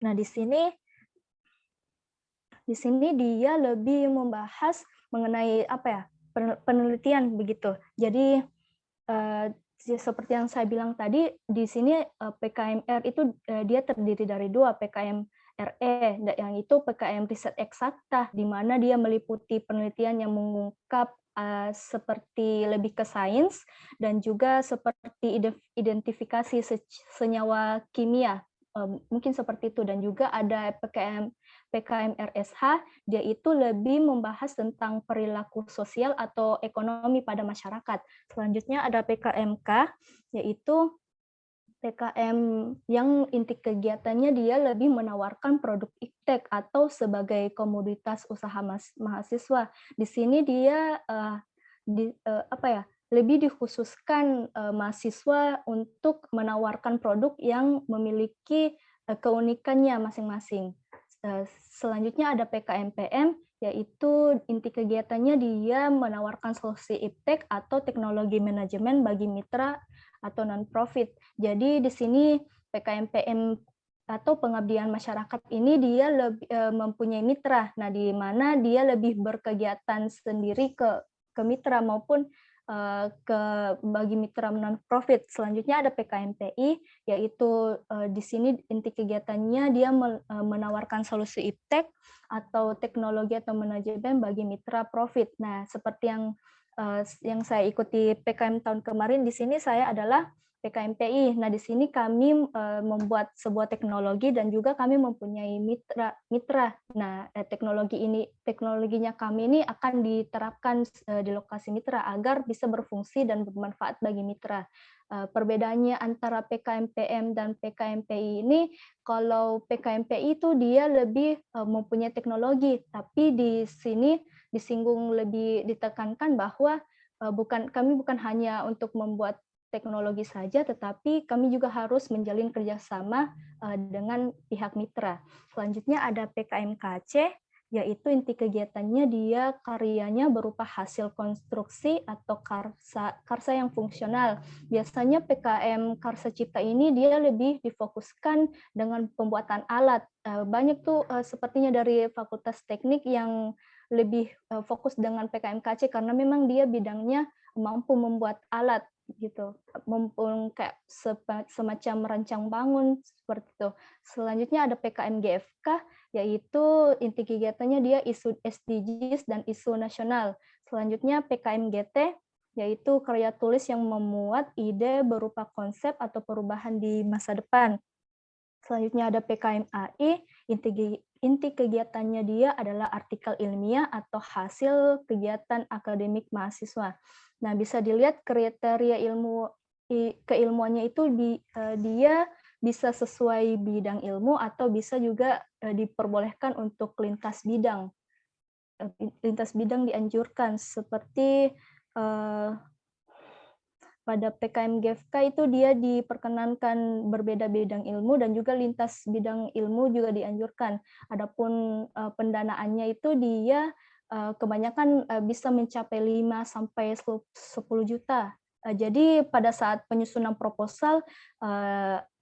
Nah, di sini dia lebih membahas mengenai apa ya, penelitian begitu. Jadi, seperti yang saya bilang tadi, di sini, PKMR itu, dia terdiri dari 2, PKM-RE, yang itu PKM riset eksakta, di mana dia meliputi penelitian yang mengungkap, seperti lebih ke sains dan juga seperti identifikasi senyawa kimia, mungkin seperti itu. Dan juga ada PKM-RSH, dia itu lebih membahas tentang perilaku sosial atau ekonomi pada masyarakat. Selanjutnya ada PKMK, yaitu PKM yang inti kegiatannya dia lebih menawarkan produk iptek atau sebagai komoditas usaha mahasiswa. Di sini dia, apa ya, lebih dikhususkan, mahasiswa untuk menawarkan produk yang memiliki, keunikannya masing-masing. Selanjutnya ada PKMPM, yaitu inti kegiatannya dia menawarkan solusi iptek atau teknologi manajemen bagi mitra atau non-profit. Jadi di sini PKMPM atau pengabdian masyarakat ini dia mempunyai mitra. Nah, di mana dia lebih berkegiatan sendiri ke mitra maupun ke bagi mitra non-profit. Selanjutnya ada PKMPI, yaitu di sini inti kegiatannya dia menawarkan solusi iptek atau teknologi atau manajemen bagi mitra profit. Nah, seperti yang saya ikuti PKM tahun kemarin, di sini saya adalah PKMPI. Nah, di sini kami membuat sebuah teknologi dan juga kami mempunyai mitra. Nah, teknologinya kami ini akan diterapkan di lokasi mitra agar bisa berfungsi dan bermanfaat bagi mitra. Perbedaannya antara PKMPM dan PKMPI ini, kalau PKMPI itu dia lebih mempunyai teknologi, tapi di sini lebih ditekankan bahwa kami bukan hanya untuk membuat teknologi saja, tetapi kami juga harus menjalin kerjasama dengan pihak mitra. Selanjutnya ada PKMKC, yaitu inti kegiatannya dia karyanya berupa hasil konstruksi atau karsa yang fungsional. Biasanya PKM Karsa Cipta ini dia lebih difokuskan dengan pembuatan alat. Banyak tuh sepertinya dari Fakultas Teknik yang lebih fokus dengan PKMKC karena memang dia bidangnya mampu membuat alat gitu, kayak semacam merancang bangun seperti itu. Selanjutnya ada PKM GFK, yaitu inti kegiatannya dia isu SDGs dan isu nasional. Selanjutnya PKM GT, yaitu karya tulis yang memuat ide berupa konsep atau perubahan di masa depan. Selanjutnya ada PKM AI, inti kegiatannya dia adalah artikel ilmiah atau hasil kegiatan akademik mahasiswa. Nah, bisa dilihat kriteria keilmuannya itu dia bisa sesuai bidang ilmu atau bisa juga diperbolehkan untuk lintas bidang. Lintas bidang dianjurkan seperti pada PKM GFK itu dia diperkenankan berbeda bidang ilmu dan juga lintas bidang ilmu juga dianjurkan. Adapun pendanaannya itu dia kebanyakan bisa mencapai 5 sampai 10 juta. Jadi pada saat penyusunan proposal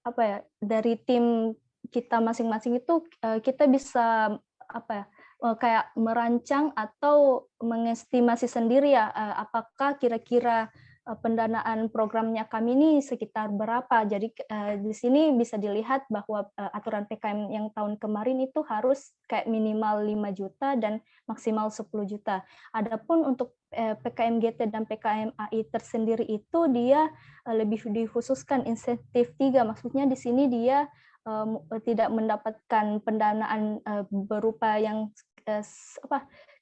apa ya, dari tim kita masing-masing itu kita bisa apa ya, kayak merancang atau mengestimasi sendiri ya, apakah kira-kira pendanaan programnya kami ini sekitar berapa. Jadi di sini bisa dilihat bahwa aturan PKM yang tahun kemarin itu harus kayak minimal 5 juta dan maksimal 10 juta. Adapun untuk PKM GT dan PKM AI tersendiri itu dia lebih dikhususkan insentif 3. Maksudnya di sini dia tidak mendapatkan pendanaan berupa yang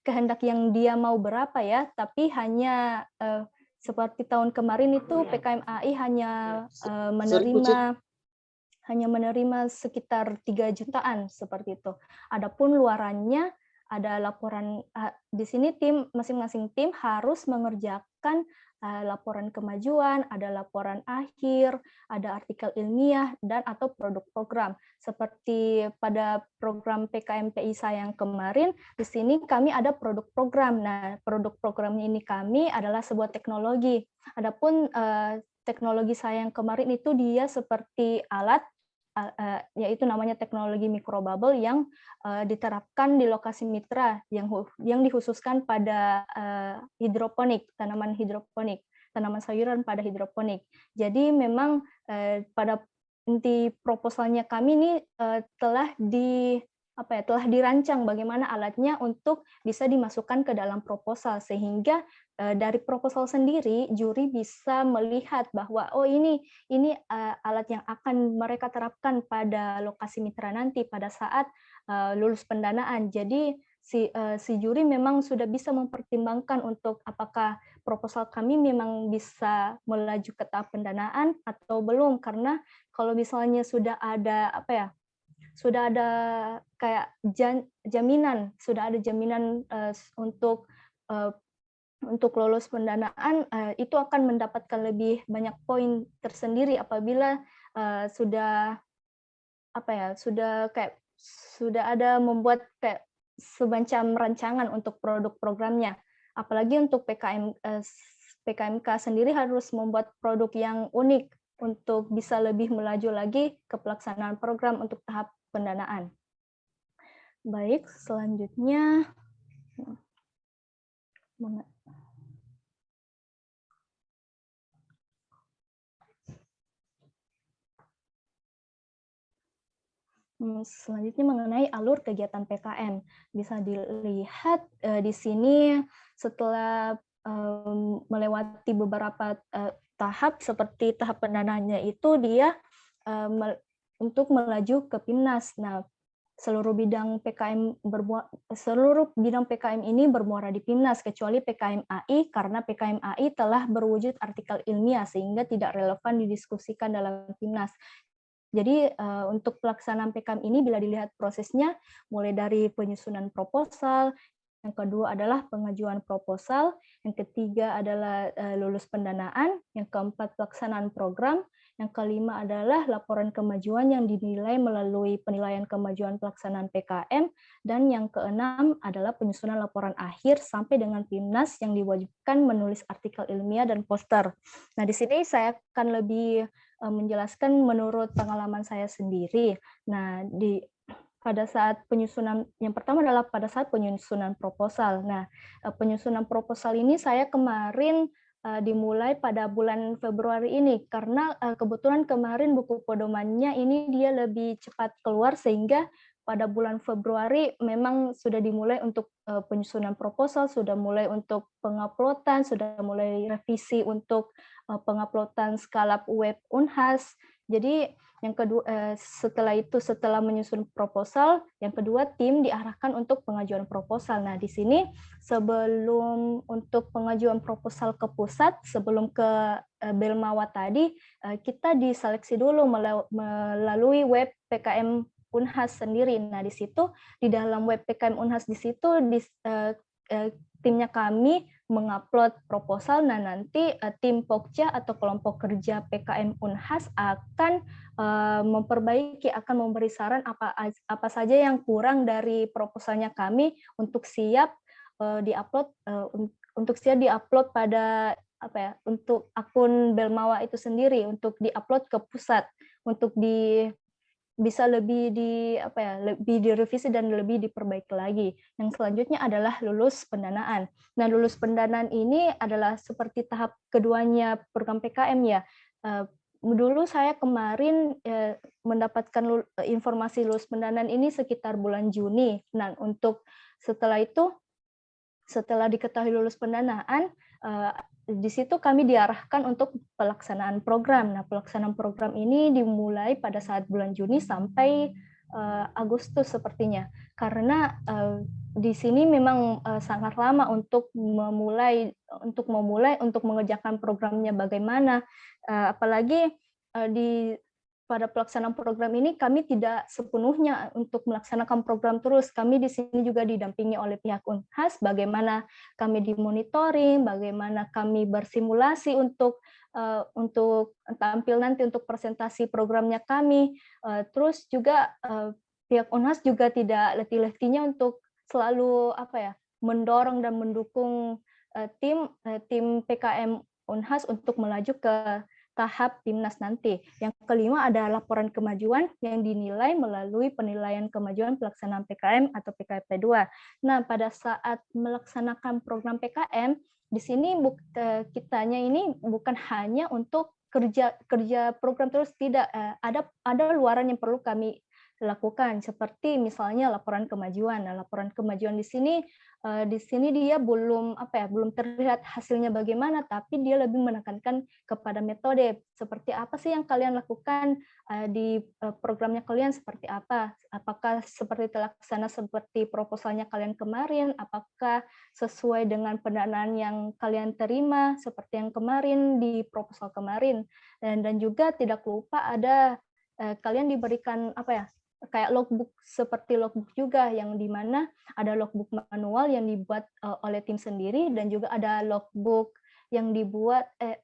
kehendak yang dia mau berapa ya, tapi hanya seperti tahun kemarin itu PKM AI hanya menerima sekitar 3 jutaan seperti itu. Adapun luarannya ada laporan di sini masing-masing tim harus mengerjakan laporan kemajuan, ada laporan akhir, ada artikel ilmiah dan atau produk program. Seperti pada program PKMPI saya yang kemarin, di sini kami ada produk program. Nah, produk programnya ini kami adalah sebuah teknologi. Adapun teknologi saya yang kemarin itu dia seperti alat yaitu namanya teknologi mikrobubble yang diterapkan di lokasi mitra yang dikhususkan pada hidroponik, tanaman sayuran pada hidroponik. Jadi memang pada inti proposalnya kami ini telah dirancang bagaimana alatnya untuk bisa dimasukkan ke dalam proposal, sehingga dari proposal sendiri juri bisa melihat bahwa oh ini alat yang akan mereka terapkan pada lokasi mitra nanti pada saat lulus pendanaan. Jadi si juri memang sudah bisa mempertimbangkan untuk apakah proposal kami memang bisa melaju ke tahap pendanaan atau belum, karena kalau misalnya sudah ada kayak jaminan untuk lolos pendanaan, itu akan mendapatkan lebih banyak poin tersendiri apabila sudah sudah ada membuat kayak semacam rancangan untuk produk programnya. Apalagi untuk PKMK sendiri harus membuat produk yang unik untuk bisa lebih melaju lagi ke pelaksanaan program untuk tahap pendanaan. Baik, selanjutnya selanjutnya mengenai alur kegiatan PKM. Bisa dilihat di sini setelah melewati beberapa tahap seperti tahap pendanaannya itu dia untuk melaju ke PIMNAS. Nah, seluruh bidang PKM ini bermuara di PIMNAS kecuali PKM AI, karena PKM AI telah berwujud artikel ilmiah sehingga tidak relevan didiskusikan dalam PIMNAS. Jadi untuk pelaksanaan PKM ini bila dilihat prosesnya mulai dari penyusunan proposal, yang kedua adalah pengajuan proposal, yang ketiga adalah lulus pendanaan, yang keempat pelaksanaan program, yang kelima adalah laporan kemajuan yang dinilai melalui penilaian kemajuan pelaksanaan PKM, dan yang keenam adalah penyusunan laporan akhir sampai dengan PIMNAS yang diwajibkan menulis artikel ilmiah dan poster. Nah, di sini saya akan lebih menjelaskan menurut pengalaman saya sendiri. Nah, pada saat penyusunan, yang pertama adalah pada saat penyusunan proposal. Nah, penyusunan proposal ini saya kemarin dimulai pada bulan Februari ini, karena kebetulan kemarin buku pedomannya ini dia lebih cepat keluar, sehingga pada bulan Februari memang sudah dimulai untuk penyusunan proposal, sudah mulai untuk penguploadan, sudah mulai revisi untuk penguploadan skalap web Unhas. Jadi yang kedua, setelah menyusun proposal, yang kedua tim diarahkan untuk pengajuan proposal. Nah, di sini sebelum untuk pengajuan proposal ke pusat, sebelum ke Belmawa tadi, kita diseleksi dulu melalui web PKM Unhas sendiri. Nah, di situ di dalam web PKM Unhas di situ timnya kami mengupload proposal. Nah, nanti tim Pokja atau kelompok kerja PKM Unhas akan memperbaiki, akan memberi saran apa saja yang kurang dari proposalnya kami untuk siap diupload pada untuk akun Belmawa itu sendiri, untuk diupload ke pusat, untuk bisa lebih lebih direvisi dan lebih diperbaiki lagi. Yang selanjutnya adalah lulus pendanaan. Nah, lulus pendanaan ini adalah seperti tahap keduanya program PKM ya. Dulu saya kemarin mendapatkan informasi lulus pendanaan ini sekitar bulan Juni. Nah, untuk setelah itu, setelah diketahui lulus pendanaan, di situ kami diarahkan untuk pelaksanaan program. Nah, pelaksanaan program ini dimulai pada saat bulan Juni sampai Agustus sepertinya. Karena di sini memang sangat lama untuk mengerjakan programnya bagaimana. Apalagi pada pelaksanaan program ini kami tidak sepenuhnya untuk melaksanakan program terus. Kami di sini juga didampingi oleh pihak Unhas, bagaimana kami dimonitoring, bagaimana kami bersimulasi untuk tampil nanti untuk presentasi programnya kami. Terus juga pihak Unhas juga tidak letih-letihnya untuk selalu mendorong dan mendukung tim PKM Unhas untuk melaju ke tahap PIMNAS nanti. Yang kelima ada laporan kemajuan yang dinilai melalui penilaian kemajuan pelaksanaan PKM atau PKP 2. Nah, pada saat melaksanakan program PKM, di sini kitanya ini bukan hanya untuk kerja program terus, tidak, ada luaran yang perlu kami lakukan, seperti misalnya laporan kemajuan. Nah, laporan kemajuan di sini dia belum belum terlihat hasilnya bagaimana, tapi dia lebih menekankan kepada metode. Seperti apa sih yang kalian lakukan di programnya kalian, seperti apa? Apakah seperti terlaksana seperti proposalnya kalian kemarin? Apakah sesuai dengan pendanaan yang kalian terima seperti yang kemarin di proposal kemarin? Dan juga tidak lupa ada kalian diberikan kayak logbook, seperti logbook juga, yang di mana ada logbook manual yang dibuat oleh tim sendiri, dan juga ada logbook yang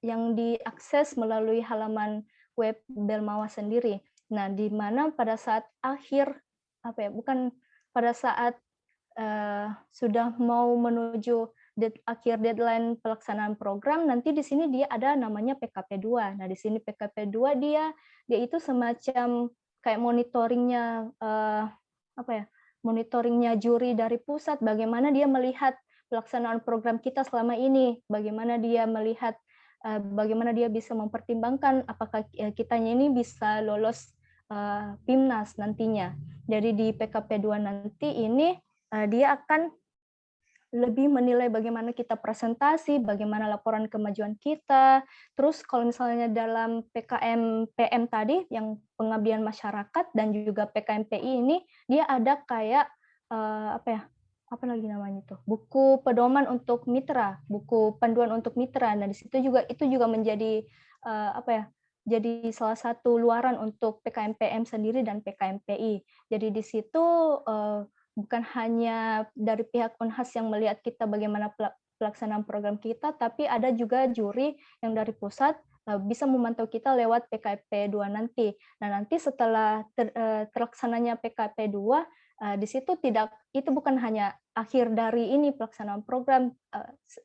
yang diakses melalui halaman web Belmawa sendiri. Nah, di mana pada saat bukan pada saat sudah mau menuju akhir deadline pelaksanaan program, nanti di sini dia ada namanya PKP 2. Nah, di sini PKP 2 dia itu semacam kayak monitoringnya juri dari pusat, bagaimana dia melihat pelaksanaan program kita selama ini, bagaimana dia melihat bagaimana dia bisa mempertimbangkan apakah kitanya ini bisa lolos PIMNAS nantinya. Jadi di PKP 2 nanti ini dia akan lebih menilai bagaimana kita presentasi, bagaimana laporan kemajuan kita. Terus kalau misalnya dalam PKM PM tadi yang pengabdian masyarakat dan juga PKM PI ini, dia ada kayak apa lagi namanya tuh? Buku pedoman untuk mitra, buku panduan untuk mitra. Nah, di situ juga itu juga menjadi jadi salah satu luaran untuk PKM PM sendiri dan PKM PI. Jadi di situ bukan hanya dari pihak Unhas yang melihat kita bagaimana pelaksanaan program kita, tapi ada juga juri yang dari pusat bisa memantau kita lewat PKP 2 nanti. Nah, nanti setelah terlaksananya PKP 2, di situ itu bukan hanya akhir dari ini pelaksanaan program.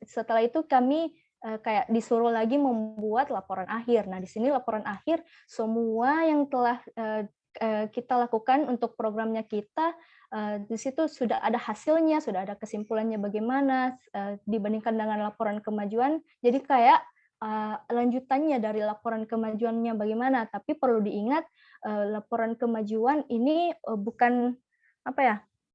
Setelah itu kami kayak disuruh lagi membuat laporan akhir. Nah, di sini laporan akhir semua yang telah kita lakukan untuk programnya kita, di situ sudah ada hasilnya, sudah ada kesimpulannya bagaimana dibandingkan dengan laporan kemajuan. Jadi kayak lanjutannya dari laporan kemajuannya bagaimana. Tapi perlu diingat laporan kemajuan ini bukan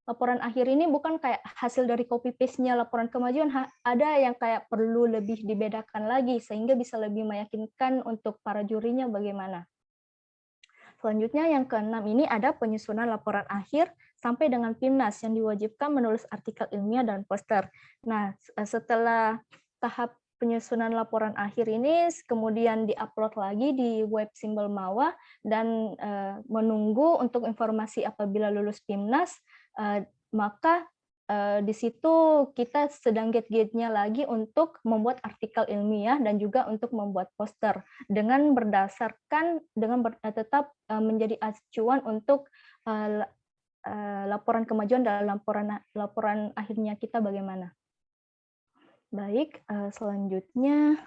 laporan akhir ini bukan kayak hasil dari copy paste-nya laporan kemajuan. Ada yang kayak perlu lebih dibedakan lagi sehingga bisa lebih meyakinkan untuk para jurinya bagaimana. Selanjutnya yang keenam ini ada penyusunan laporan akhir sampai dengan PIMNAS yang diwajibkan menulis artikel ilmiah dan poster. Nah, setelah tahap penyusunan laporan akhir ini kemudian diupload lagi di web Simbol Mawa dan menunggu untuk informasi apabila lulus PIMNAS, maka di situ kita sedang giat-giatnya lagi untuk membuat artikel ilmiah dan juga untuk membuat poster dengan tetap menjadi acuan untuk laporan kemajuan dalam laporan akhirnya kita bagaimana. Baik, selanjutnya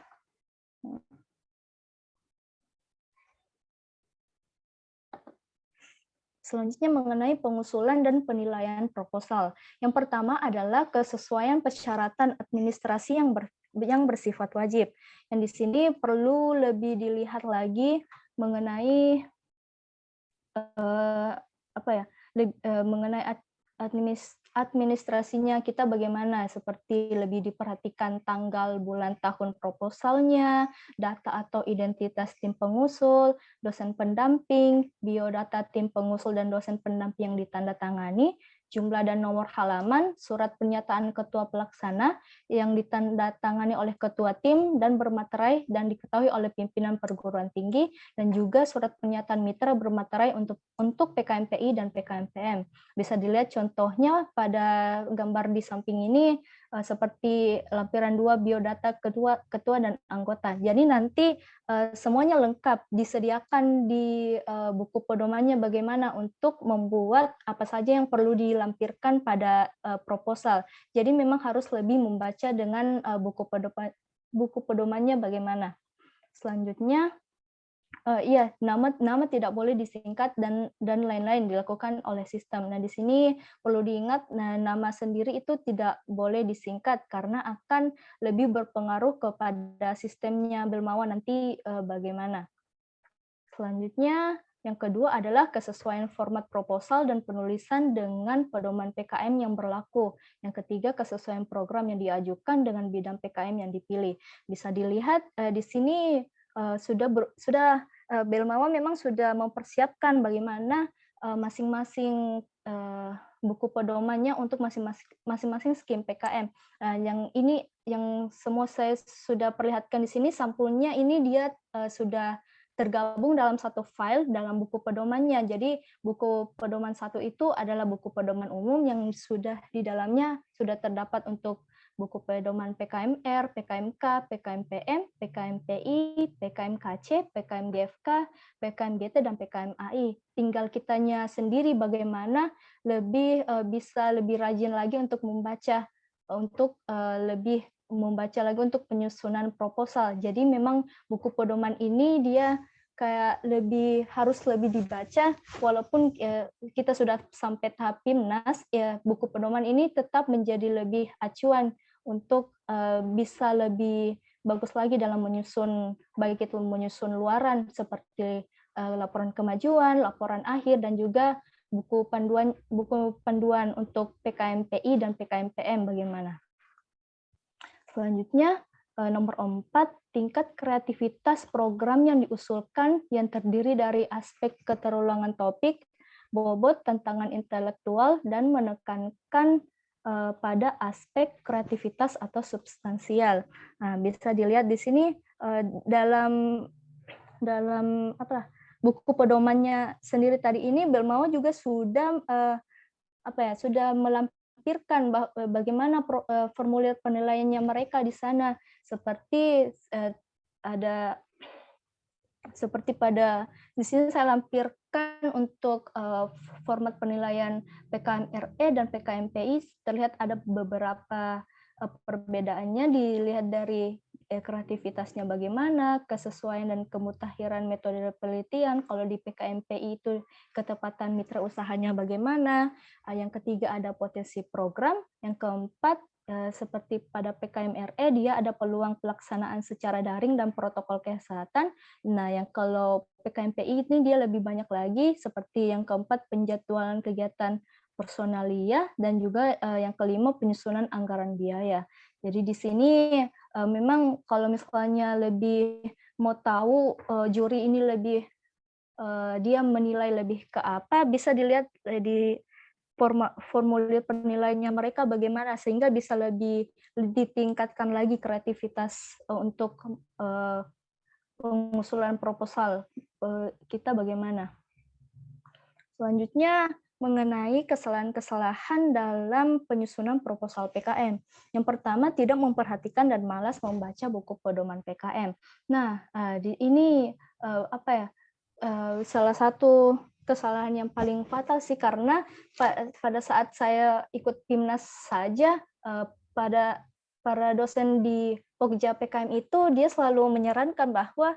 mengenai pengusulan dan penilaian proposal. Yang pertama adalah kesesuaian persyaratan administrasi yang bersifat wajib. Yang di sini perlu lebih dilihat lagi mengenai mengenai administrasinya kita bagaimana, seperti lebih diperhatikan tanggal, bulan, tahun proposalnya, data atau identitas tim pengusul, dosen pendamping, biodata tim pengusul dan dosen pendamping yang ditandatangani, jumlah dan nomor halaman, surat pernyataan ketua pelaksana yang ditandatangani oleh ketua tim dan bermaterai dan diketahui oleh pimpinan perguruan tinggi, dan juga surat pernyataan mitra bermaterai untuk PKMPI dan PKMPM. Bisa dilihat contohnya pada gambar di samping ini, seperti lampiran 2 biodata ketua dan anggota. Jadi nanti semuanya lengkap, disediakan di buku pedomannya bagaimana untuk membuat apa saja yang perlu dilampirkan pada proposal. Jadi memang harus lebih membaca dengan buku pedomannya bagaimana. Selanjutnya, Iya, nama tidak boleh disingkat dan lain-lain dilakukan oleh sistem. Nah, di sini perlu diingat, nah, nama sendiri itu tidak boleh disingkat karena akan lebih berpengaruh kepada sistemnya Belmawan nanti, bagaimana. Selanjutnya, yang kedua adalah kesesuaian format proposal dan penulisan dengan pedoman PKM yang berlaku. Yang ketiga, kesesuaian program yang diajukan dengan bidang PKM yang dipilih. Bisa dilihat di sini Belmawa memang sudah mempersiapkan bagaimana masing-masing buku pedomannya untuk masing-masing skim PKM. Yang ini yang semua saya sudah perlihatkan di sini sampulnya ini dia sudah tergabung dalam satu file dalam buku pedomannya. Jadi buku pedoman satu itu adalah buku pedoman umum yang sudah di dalamnya sudah terdapat untuk buku pedoman PKMR, PKMK, PKMPM, PKMPI, PKMKC, PKMGFK, PKMGT, dan PKMAI. Tinggal kitanya sendiri bagaimana bisa lebih rajin lagi untuk membaca, lebih membaca lagi untuk penyusunan proposal. Jadi memang buku pedoman ini dia kayak harus lebih dibaca walaupun kita sudah sampai tahap PIMNAS, ya buku pedoman ini tetap menjadi lebih acuan untuk bisa lebih bagus lagi dalam menyusun, baik itu menyusun luaran seperti laporan kemajuan, laporan akhir, dan juga buku panduan untuk PKMPI dan PKMPM bagaimana. Selanjutnya, nomor 4, tingkat kreativitas program yang diusulkan yang terdiri dari aspek keterulangan topik, bobot tantangan intelektual, dan menekankan pada aspek kreativitas atau substansial. Nah, bisa dilihat di sini dalam buku pedomannya sendiri tadi ini, Belmawa juga sudah sudah melampirkan bagaimana formulir penilaiannya mereka di sana, seperti ada di sini saya lampirkan untuk format penilaian PKMRE dan PKMPI, terlihat ada beberapa perbedaannya dilihat dari kreativitasnya bagaimana, kesesuaian dan kemutahiran metode penelitian. Kalau di PKMPI itu ketepatan mitra usahanya bagaimana. Yang ketiga ada potensi program. Yang keempat seperti pada PKMRE dia ada peluang pelaksanaan secara daring dan protokol kesehatan. Nah, yang kalau PKMPI ini dia lebih banyak lagi seperti yang keempat penjadwalan kegiatan personalia dan juga yang kelima penyusunan anggaran biaya. Jadi di sini memang kalau misalnya lebih mau tahu juri ini lebih dia menilai lebih ke apa, bisa dilihat di formulir penilaiannya mereka bagaimana sehingga bisa lebih ditingkatkan lagi kreativitas untuk pengusulan proposal kita bagaimana. Selanjutnya mengenai kesalahan-kesalahan dalam penyusunan proposal PKM. Yang pertama, tidak memperhatikan dan malas membaca buku pedoman PKM. Nah, ini salah satu kesalahan yang paling fatal sih, karena pada saat saya ikut PIMNAS saja, pada para dosen di Pokja PKM itu dia selalu menyarankan bahwa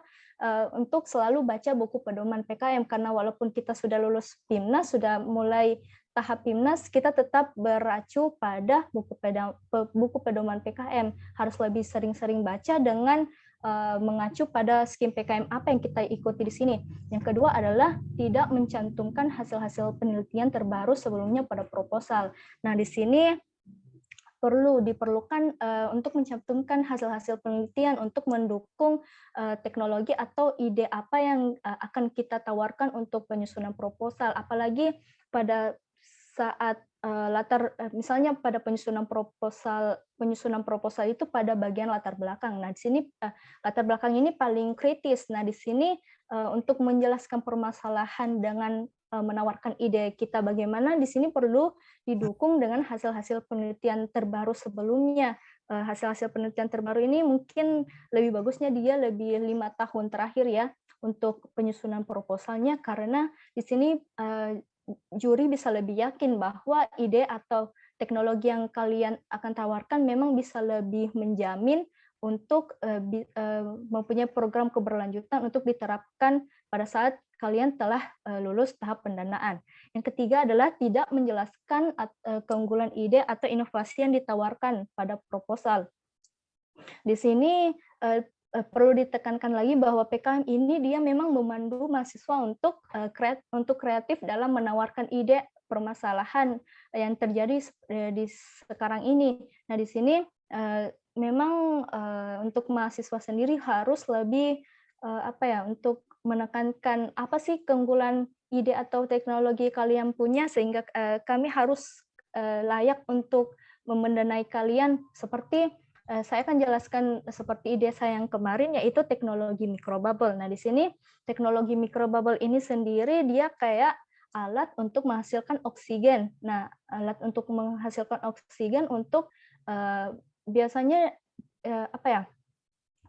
untuk selalu baca buku pedoman PKM, karena walaupun kita sudah lulus PIMNAS, sudah mulai tahap PIMNAS, kita tetap beracu pada buku pedoman PKM. Harus lebih sering-sering baca dengan mengacu pada skim PKM apa yang kita ikuti di sini. Yang kedua adalah tidak mencantumkan hasil-hasil penelitian terbaru sebelumnya pada proposal. Nah, di sini diperlukan untuk mencantumkan hasil-hasil penelitian untuk mendukung teknologi atau ide apa yang akan kita tawarkan untuk penyusunan proposal. Apalagi pada saat misalnya pada penyusunan proposal itu pada bagian latar belakang. Nah, di sini latar belakang ini paling kritis. Nah, di sini untuk menjelaskan permasalahan dengan menawarkan ide kita bagaimana, di sini perlu didukung dengan hasil-hasil penelitian terbaru sebelumnya. Hasil-hasil penelitian terbaru ini mungkin lebih bagusnya dia lebih 5 tahun terakhir ya untuk penyusunan proposalnya, karena di sini juri bisa lebih yakin bahwa ide atau teknologi yang kalian akan tawarkan memang bisa lebih menjamin untuk mempunyai program keberlanjutan untuk diterapkan pada saat kalian telah lulus tahap pendanaan. Yang ketiga adalah tidak menjelaskan keunggulan ide atau inovasi yang ditawarkan pada proposal. Di sini perlu ditekankan lagi bahwa PKM ini dia memang memandu mahasiswa untuk kreatif dalam menawarkan ide permasalahan yang terjadi di sekarang ini. Nah, di sini memang untuk mahasiswa sendiri harus lebih untuk menekankan apa sih keunggulan ide atau teknologi kalian punya sehingga kami harus layak untuk mendanai kalian seperti saya akan jelaskan seperti ide saya yang kemarin, yaitu teknologi microbubble. Nah, di sini teknologi microbubble ini sendiri dia kayak alat untuk menghasilkan oksigen. Nah, alat untuk menghasilkan oksigen untuk biasanya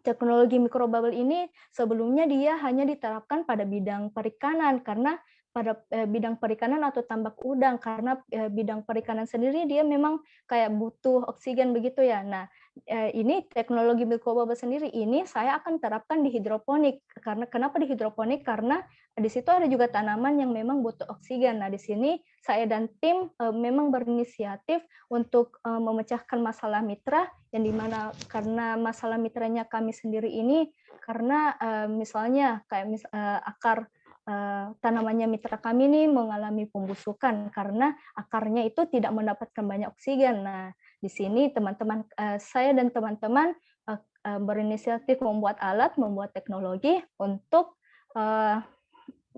teknologi microbubble ini sebelumnya dia hanya diterapkan pada bidang perikanan karena pada bidang perikanan atau tambak udang karena bidang perikanan sendiri dia memang kayak butuh oksigen begitu ya. Nah, ini teknologi microbubble sendiri ini saya akan terapkan di hidroponik. Karena kenapa di hidroponik? Karena di situ ada juga tanaman yang memang butuh oksigen. Nah, di sini saya dan tim memang berinisiatif untuk memecahkan masalah mitra yang dimana karena masalah mitranya kami sendiri ini karena misalnya kayak akar tanamannya mitra kami ini mengalami pembusukan karena akarnya itu tidak mendapatkan banyak oksigen. Nah, di sini teman-teman saya dan teman-teman berinisiatif membuat alat, membuat teknologi untuk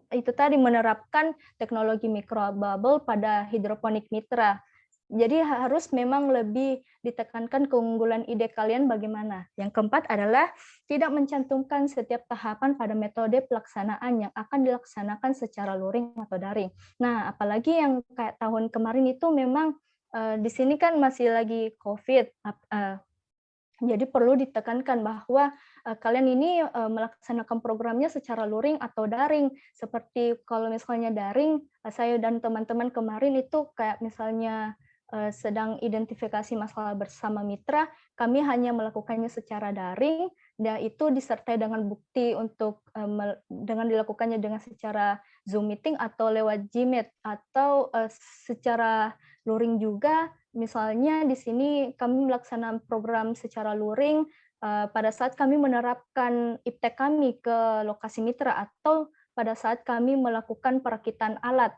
itu tadi menerapkan teknologi microbubble pada hidroponik mitra. Jadi harus memang lebih ditekankan keunggulan ide kalian bagaimana. Yang keempat adalah tidak mencantumkan setiap tahapan pada metode pelaksanaan yang akan dilaksanakan secara luring atau daring. Nah, apalagi yang kayak tahun kemarin itu memang di sini kan masih lagi COVID. Jadi perlu ditekankan bahwa kalian ini melaksanakan programnya secara luring atau daring. Seperti kalau misalnya daring, saya dan teman-teman kemarin itu kayak misalnya sedang identifikasi masalah bersama mitra, kami hanya melakukannya secara daring, dan itu disertai dengan bukti untuk dengan dilakukannya dengan secara Zoom meeting atau lewat Gmeet atau secara luring juga. Misalnya di sini kami melaksanakan program secara luring pada saat kami menerapkan iptek kami ke lokasi mitra atau pada saat kami melakukan perakitan alat.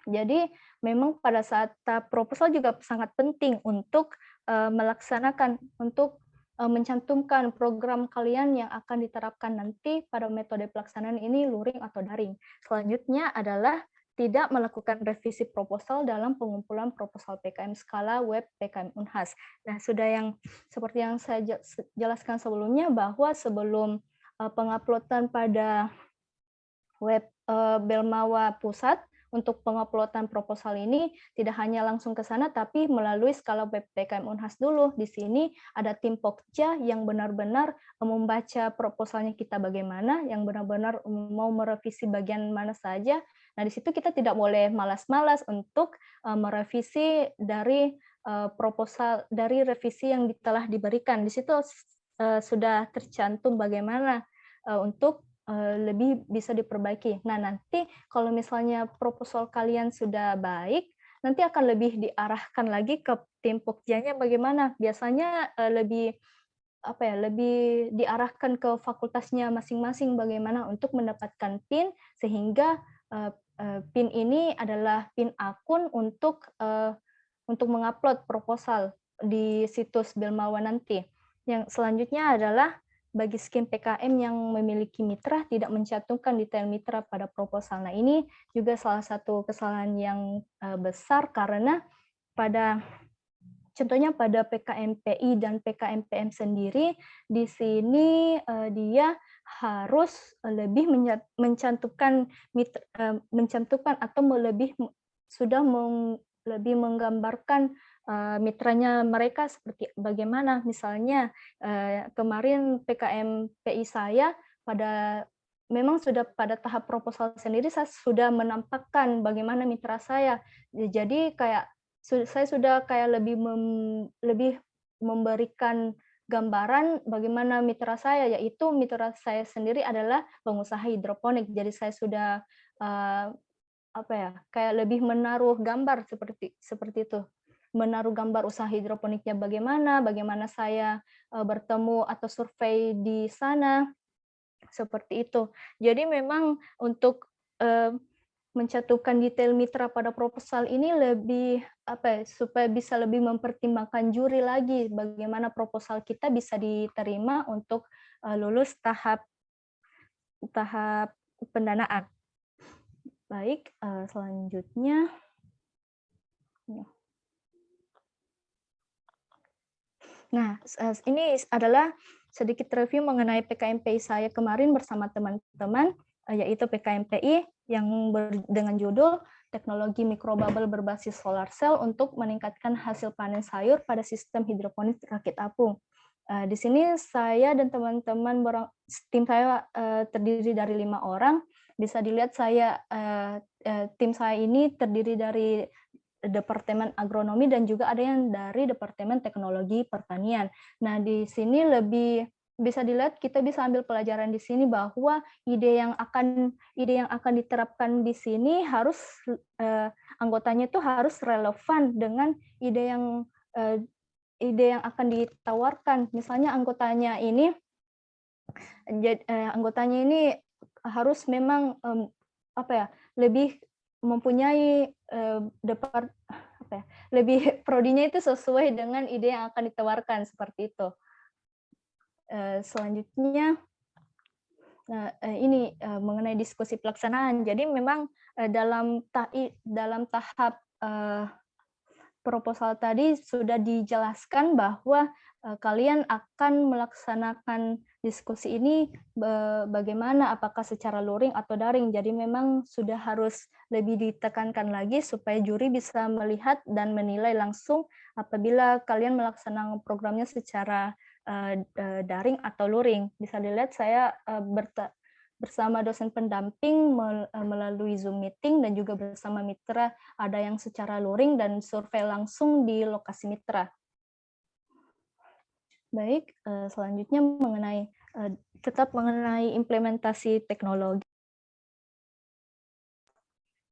Jadi memang pada saat tahap proposal juga sangat penting untuk melaksanakan, untuk mencantumkan program kalian yang akan diterapkan nanti pada metode pelaksanaan ini luring atau daring. Selanjutnya adalah tidak melakukan revisi proposal dalam pengumpulan proposal PKM skala web PKM Unhas. Nah, sudah yang seperti yang saya jelaskan sebelumnya bahwa sebelum penguploadan pada web Belmawa Pusat, untuk penguploadan proposal ini tidak hanya langsung ke sana, tapi melalui skala web PKM Unhas dulu. Di sini ada tim Pokja yang benar-benar membaca proposalnya kita bagaimana, yang benar-benar mau merevisi bagian mana saja. Nah, di situ kita tidak boleh malas-malas untuk merevisi dari proposal, dari revisi yang telah diberikan. Di situ sudah tercantum bagaimana untuk lebih bisa diperbaiki. Nah, nanti kalau misalnya proposal kalian sudah baik, nanti akan lebih diarahkan lagi ke tim Pokjanya bagaimana. Biasanya lebih lebih diarahkan ke fakultasnya masing-masing bagaimana untuk mendapatkan PIN sehingga PIN ini adalah PIN akun untuk mengupload proposal di situs Belmawa nanti. Yang selanjutnya adalah bagi skim PKM yang memiliki mitra tidak mencantumkan detail mitra pada proposal. Nah, ini juga salah satu kesalahan yang besar karena contohnya pada PKM PI dan PKM PM sendiri, di sini dia harus lebih mencantumkan atau lebih menggambarkan mitranya mereka seperti bagaimana. Misalnya kemarin PKM PI saya memang sudah pada tahap proposal sendiri saya sudah menampakkan bagaimana mitra saya. Jadi kayak saya sudah kayak lebih memberikan gambaran bagaimana mitra saya, yaitu mitra saya sendiri adalah pengusaha hidroponik. Jadi saya sudah kayak lebih menaruh gambar seperti itu. Menaruh gambar usaha hidroponiknya bagaimana saya bertemu atau survei di sana, seperti itu. Jadi memang untuk mencantumkan detail mitra pada proposal ini lebih supaya bisa lebih mempertimbangkan juri lagi bagaimana proposal kita bisa diterima untuk lulus tahap tahap pendanaan. Baik, selanjutnya. Nah, ini adalah sedikit review mengenai PKMPI saya kemarin bersama teman-teman, yaitu PKMPI yang dengan judul Teknologi Mikrobubble Berbasis Solar Cell untuk meningkatkan hasil panen sayur pada sistem hidroponik rakit apung. Di sini saya dan teman-teman tim saya terdiri dari 5 orang. Bisa dilihat tim saya ini terdiri dari Departemen Agronomi dan juga ada yang dari Departemen Teknologi Pertanian. Nah, di sini lebih bisa dilihat kita bisa ambil pelajaran di sini bahwa ide yang akan diterapkan di sini harus anggotanya itu harus relevan dengan ide yang akan ditawarkan. Misalnya anggotanya ini harus memang lebih mempunyai lebih prodinya itu sesuai dengan ide yang akan ditawarkan, seperti itu. Selanjutnya, ini mengenai diskusi pelaksanaan. Jadi memang dalam tahap proposal tadi sudah dijelaskan bahwa kalian akan melaksanakan diskusi ini bagaimana, apakah secara luring atau daring. Jadi memang sudah harus lebih ditekankan lagi supaya juri bisa melihat dan menilai langsung apabila kalian melaksanakan programnya secara daring atau luring. Bisa dilihat saya bersama dosen pendamping melalui Zoom meeting dan juga bersama mitra ada yang secara luring dan survei langsung di lokasi mitra. Baik, selanjutnya tetap mengenai implementasi teknologi.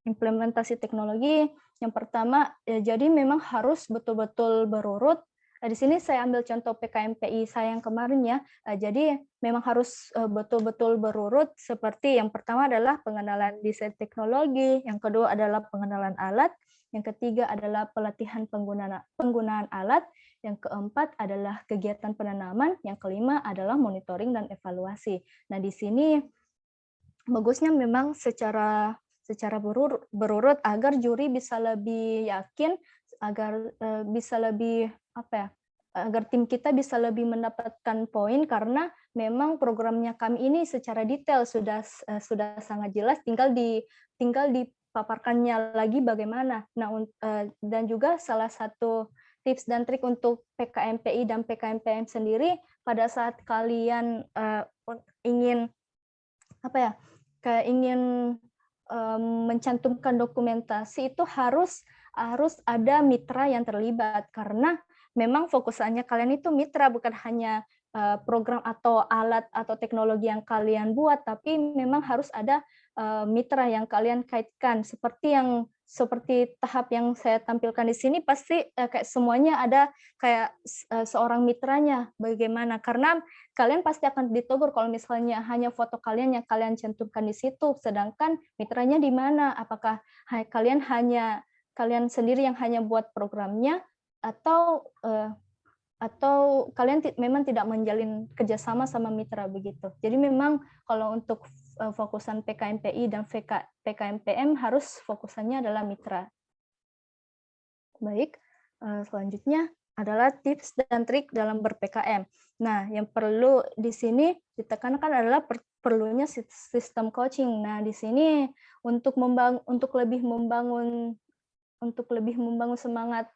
Implementasi teknologi yang pertama, jadi memang harus betul-betul berurut. Di sini saya ambil contoh PKMPI saya yang kemarin ya. Jadi memang harus betul-betul berurut, seperti yang pertama adalah pengenalan desain teknologi, yang kedua adalah pengenalan alat, yang ketiga adalah pelatihan penggunaan alat, yang keempat adalah kegiatan penanaman, yang kelima adalah monitoring dan evaluasi. Nah, di sini bagusnya memang secara berurut agar juri bisa lebih yakin, agar bisa lebih agar tim kita bisa lebih mendapatkan poin, karena memang programnya kami ini secara detail sudah sangat jelas, tinggal dipaparkannya lagi bagaimana. Nah, dan juga salah satu tips dan trik untuk PKMPI dan PKMPM sendiri, pada saat kalian ingin mencantumkan dokumentasi itu harus ada mitra yang terlibat, karena memang fokusannya kalian itu mitra, bukan hanya program atau alat atau teknologi yang kalian buat, tapi memang harus ada mitra yang kalian kaitkan, seperti tahap yang saya tampilkan di sini. Pasti kayak semuanya ada kayak seorang mitranya bagaimana, karena kalian pasti akan ditegur kalau misalnya hanya foto kalian yang kalian cantumkan di situ, sedangkan mitranya di mana? Apakah kalian sendiri yang hanya buat programnya, atau kalian memang tidak menjalin kerjasama sama mitra begitu. Jadi memang kalau untuk fokusan PKMPI dan PKMPM harus fokusannya adalah mitra. Baik, selanjutnya adalah tips dan trik dalam ber-PKM. Nah, yang perlu di sini ditekankan adalah perlunya sistem coaching. Nah, di sini untuk lebih membangun semangat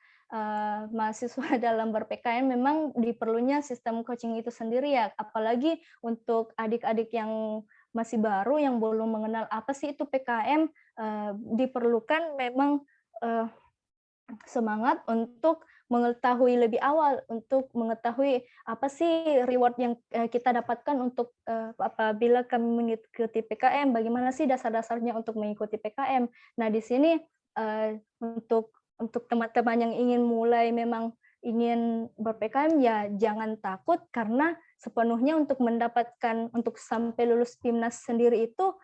mahasiswa dalam ber-PKM, memang diperlunya sistem coaching itu sendiri ya, apalagi untuk adik-adik yang masih baru yang belum mengenal apa sih itu PKM, diperlukan memang semangat untuk mengetahui lebih awal, untuk mengetahui apa sih reward yang kita dapatkan untuk apabila kami mengikuti PKM, bagaimana sih dasar-dasarnya untuk mengikuti PKM. Nah, di sini untuk teman-teman yang ingin mulai memang ingin ber-PKM, ya jangan takut karena sepenuhnya untuk mendapatkan untuk sampai lulus PIMNAS sendiri itu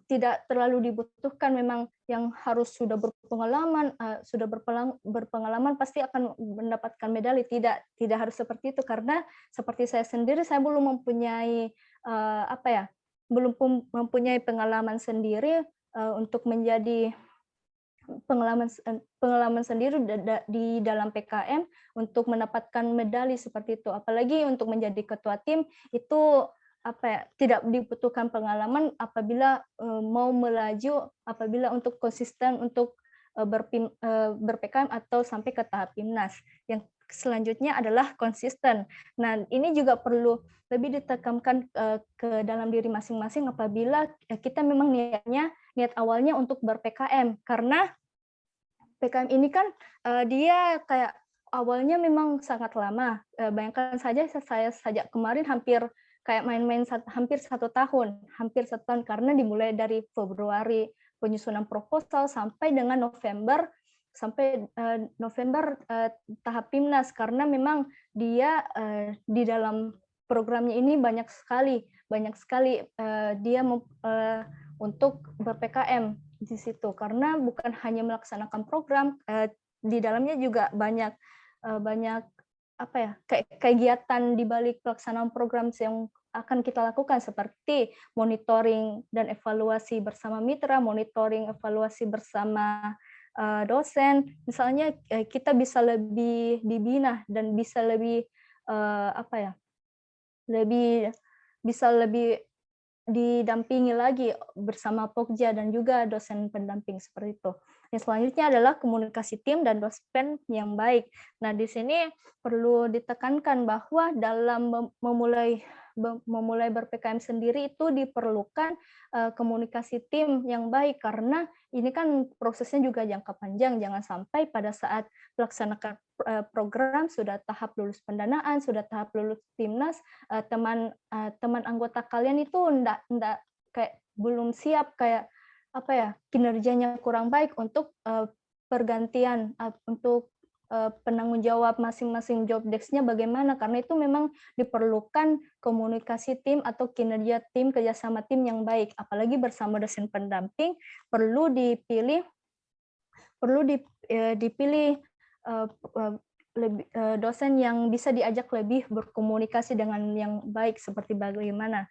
tidak terlalu dibutuhkan memang yang harus sudah berpengalaman, berpengalaman pasti akan mendapatkan medali, tidak harus seperti itu. Karena seperti saya sendiri, saya belum mempunyai, belum mempunyai pengalaman sendiri, untuk menjadi pengalaman sendiri di dalam PKM untuk mendapatkan medali seperti itu. Apalagi untuk menjadi ketua tim itu tidak dibutuhkan pengalaman apabila mau melaju, apabila untuk konsisten untuk ber-PKM atau sampai ke tahap PIMNAS. Yang selanjutnya adalah konsisten. Nah, ini juga perlu lebih ditekankan ke dalam diri masing-masing apabila kita memang niat awalnya untuk ber-PKM, karena PKM ini kan dia kayak awalnya memang sangat lama. Bayangkan saja saya sejak kemarin hampir kayak main-main hampir 1 tahun, karena dimulai dari Februari penyusunan proposal sampai dengan November tahap PIMNAS, karena memang dia di dalam programnya ini banyak sekali dia untuk ber-PKM di situ, karena bukan hanya melaksanakan program, di dalamnya juga banyak kegiatan di balik pelaksanaan program yang akan kita lakukan, seperti monitoring dan evaluasi bersama mitra, monitoring evaluasi bersama dosen. Misalnya kita bisa lebih dibina dan bisa lebih lebih didampingi lagi bersama Pokja dan juga dosen pendamping seperti itu. Yang selanjutnya adalah komunikasi tim dan dosen yang baik. Nah, di sini perlu ditekankan bahwa dalam memulai ber-PKM sendiri itu diperlukan komunikasi tim yang baik, karena ini kan prosesnya juga jangka panjang. Jangan sampai pada saat melaksanakan program sudah tahap lulus pendanaan, sudah tahap lulus PIMNAS, teman anggota kalian itu enggak kayak belum siap, kayak kinerjanya kurang baik untuk pergantian untuk penanggung jawab masing-masing job desk-nya bagaimana, karena itu memang diperlukan komunikasi tim atau kinerja tim, kerjasama tim yang baik, apalagi bersama dosen pendamping dipilih dosen yang bisa diajak lebih berkomunikasi dengan yang baik, seperti bagaimana.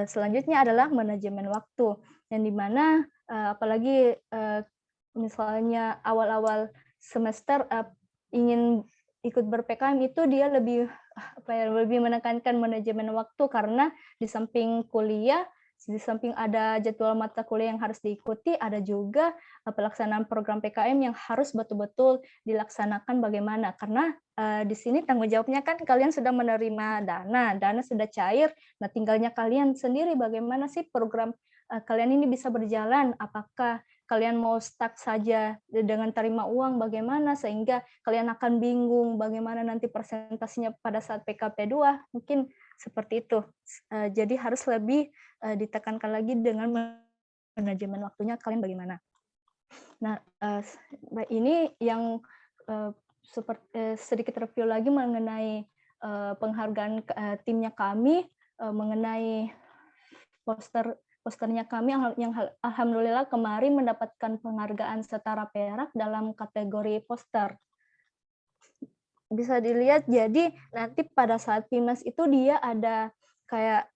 Selanjutnya adalah manajemen waktu, yang dimana apalagi misalnya awal-awal semester ingin ikut ber-PKM itu dia lebih menekankan manajemen waktu, karena di samping kuliah, di samping ada jadwal mata kuliah yang harus diikuti, ada juga pelaksanaan program PKM yang harus betul-betul dilaksanakan bagaimana, karena di sini tanggung jawabnya kan kalian sudah menerima dana sudah cair, nah tinggalnya kalian sendiri bagaimana sih program kalian ini bisa berjalan, apakah kalian mau stuck saja dengan terima uang bagaimana, sehingga kalian akan bingung bagaimana nanti presentasinya pada saat PKP 2, mungkin seperti itu. Jadi harus lebih ditekankan lagi dengan manajemen waktunya kalian bagaimana. Nah, ini yang sedikit review lagi mengenai penghargaan timnya kami, mengenai posternya kami yang alhamdulillah kemarin mendapatkan penghargaan setara perak dalam kategori poster. Bisa dilihat, jadi nanti pada saat PIMNAS itu dia ada kayak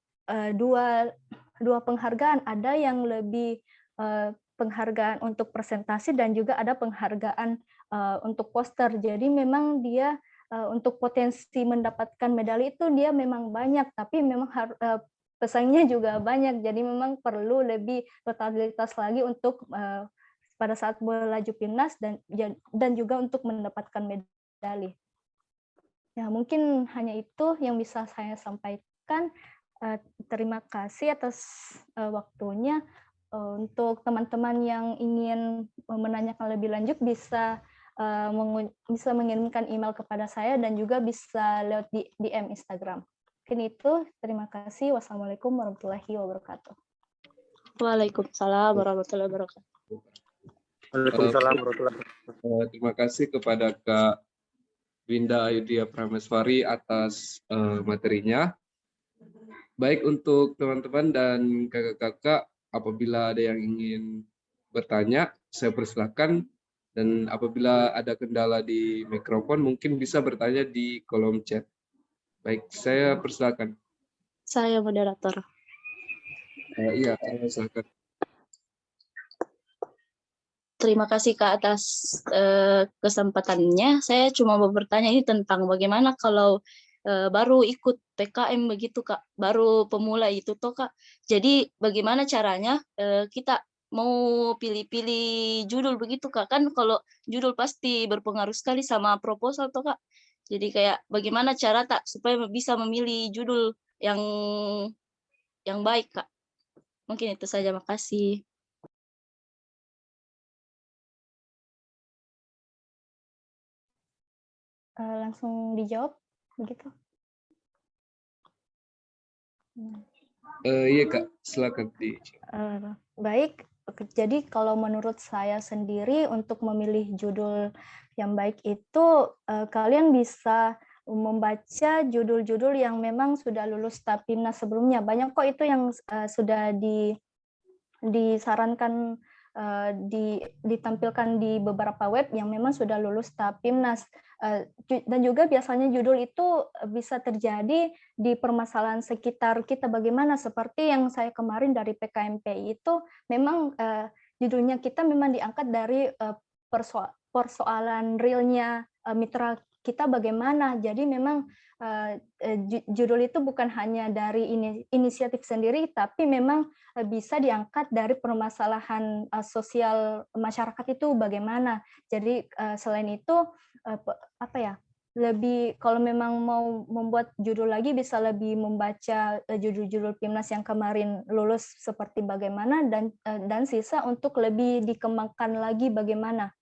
dua penghargaan, ada yang lebih penghargaan untuk presentasi dan juga ada penghargaan untuk poster. Jadi memang dia untuk potensi mendapatkan medali itu dia memang banyak, tapi memang pesaingnya juga banyak. Jadi memang perlu lebih totalitas lagi untuk pada saat melaju PIMNAS dan juga untuk mendapatkan medali. Ya, mungkin hanya itu yang bisa saya sampaikan. Terima kasih atas waktunya. Untuk teman-teman yang ingin menanyakan lebih lanjut bisa bisa mengirimkan email kepada saya dan juga bisa lewat di DM Instagram. Mungkin itu, terima kasih. Wassalamualaikum warahmatullahi wabarakatuh. Waalaikumsalam warahmatullahi wabarakatuh. Waalaikumsalam warahmatullahi wabarakatuh. Terima kasih kepada Kak Winda Ayudhya Prameswari atas materinya. Baik, untuk teman-teman dan kakak-kakak, apabila ada yang ingin bertanya, saya persilahkan. Dan apabila ada kendala di mikrofon, mungkin bisa bertanya di kolom chat. Baik, saya persilahkan. Saya moderator. Iya, silakan. Terima kasih Kak atas kesempatannya. Saya cuma mau bertanya ini tentang bagaimana kalau baru ikut PKM begitu Kak, baru pemula itu toh Kak. Jadi bagaimana caranya kita mau pilih-pilih judul begitu Kak? Kan kalau judul pasti berpengaruh sekali sama proposal toh Kak. Jadi kayak bagaimana cara tak supaya bisa memilih judul yang baik Kak. Mungkin itu saja, makasih. Langsung dijawab begitu. Iya Kak, silakan Baik, jadi kalau menurut saya sendiri untuk memilih judul yang baik itu kalian bisa membaca judul-judul yang memang sudah lulus Tapimnas sebelumnya. Banyak kok itu yang sudah disarankan ditampilkan di beberapa web yang memang sudah lulus Tapimnas. Dan juga biasanya judul itu bisa terjadi di permasalahan sekitar kita bagaimana, seperti yang saya kemarin dari PKMPI itu memang judulnya kita memang diangkat dari persoalan realnya mitra kita bagaimana. Jadi memang judul itu bukan hanya dari inisiatif sendiri, tapi memang bisa diangkat dari permasalahan sosial masyarakat itu bagaimana. Jadi selain itu lebih kalau memang mau membuat judul lagi bisa lebih membaca judul-judul Pimnas yang kemarin lulus seperti bagaimana dan sisa untuk lebih dikembangkan lagi bagaimana.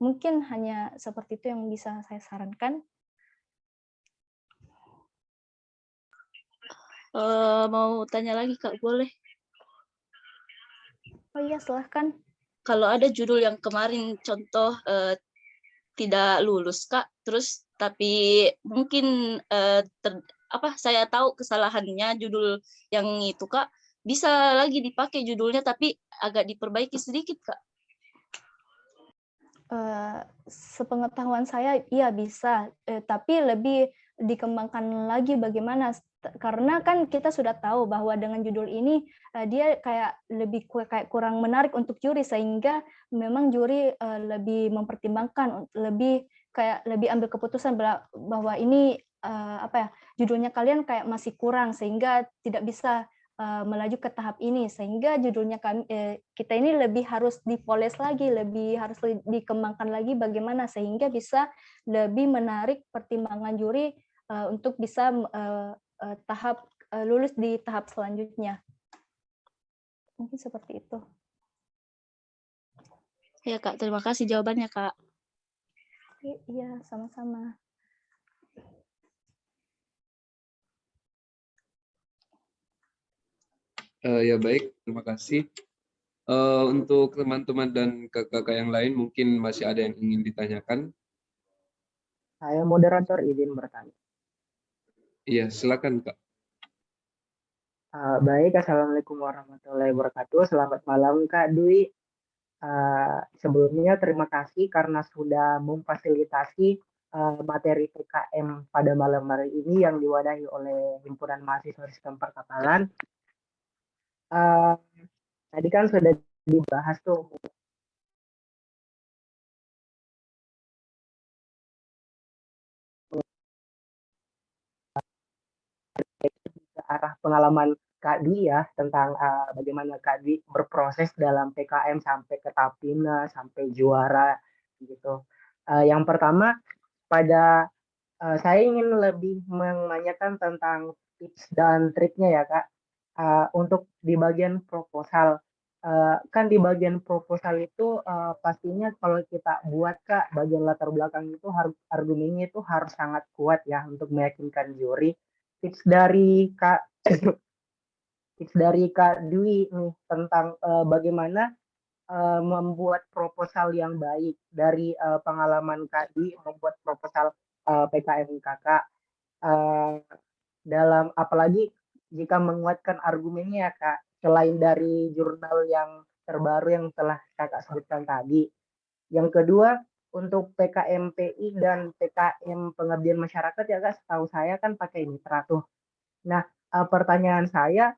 Mungkin hanya seperti itu yang bisa saya sarankan. Mau tanya lagi Kak, boleh? Oh iya, silahkan. Kalau ada judul yang kemarin contoh tidak lulus Kak, terus tapi mungkin saya tahu kesalahannya judul yang itu Kak, bisa lagi dipakai judulnya tapi agak diperbaiki sedikit Kak. Sepengetahuan saya iya bisa, tapi lebih dikembangkan lagi bagaimana, karena kan kita sudah tahu bahwa dengan judul ini dia kayak lebih kayak kurang menarik untuk juri, sehingga memang juri lebih mempertimbangkan, lebih ambil keputusan bahwa ini judulnya kalian kayak masih kurang sehingga tidak bisa melaju ke tahap ini, sehingga judulnya kita ini lebih harus dipoles lagi, lebih harus dikembangkan lagi bagaimana sehingga bisa lebih menarik pertimbangan juri untuk bisa tahap lulus di tahap selanjutnya. Mungkin seperti itu. Ya Kak, terima kasih jawabannya Kak. Iya, sama-sama. Ya baik, terima kasih. Untuk teman-teman dan kakak-kakak yang lain mungkin masih ada yang ingin ditanyakan. Saya moderator izin bertanya. Iya, silakan Kak. Baik, Assalamualaikum warahmatullahi wabarakatuh. Selamat malam Kak Dwi. Sebelumnya terima kasih karena sudah memfasilitasi materi PKM pada malam hari ini yang diwadahi oleh Himpunan Mahasiswa Sistem Perkapalan. Tadi kan sudah dibahas tuh ke arah pengalaman Kak Dwi ya, tentang bagaimana Kak Dwi berproses dalam PKM sampai ke Tapimnas, sampai juara gitu. Yang pertama, saya ingin lebih menanyakan tentang tips dan triknya ya Kak, untuk di bagian proposal. kan di bagian proposal itu pastinya kalau kita buat Kak, bagian latar belakang itu argumennya itu harus sangat kuat ya untuk meyakinkan juri. Tips dari Kak tips dari Kak Dwi nih tentang bagaimana membuat proposal yang baik dari pengalaman Kak Dwi membuat proposal PKM Kakak dalam apalagi jika menguatkan argumennya ya Kak, selain dari jurnal yang terbaru yang telah Kakak sebutkan tadi. Yang kedua, untuk PKMPI dan PKM Pengabdian Masyarakat ya Kak, setahu saya kan pakai mitra tuh. Nah, pertanyaan saya,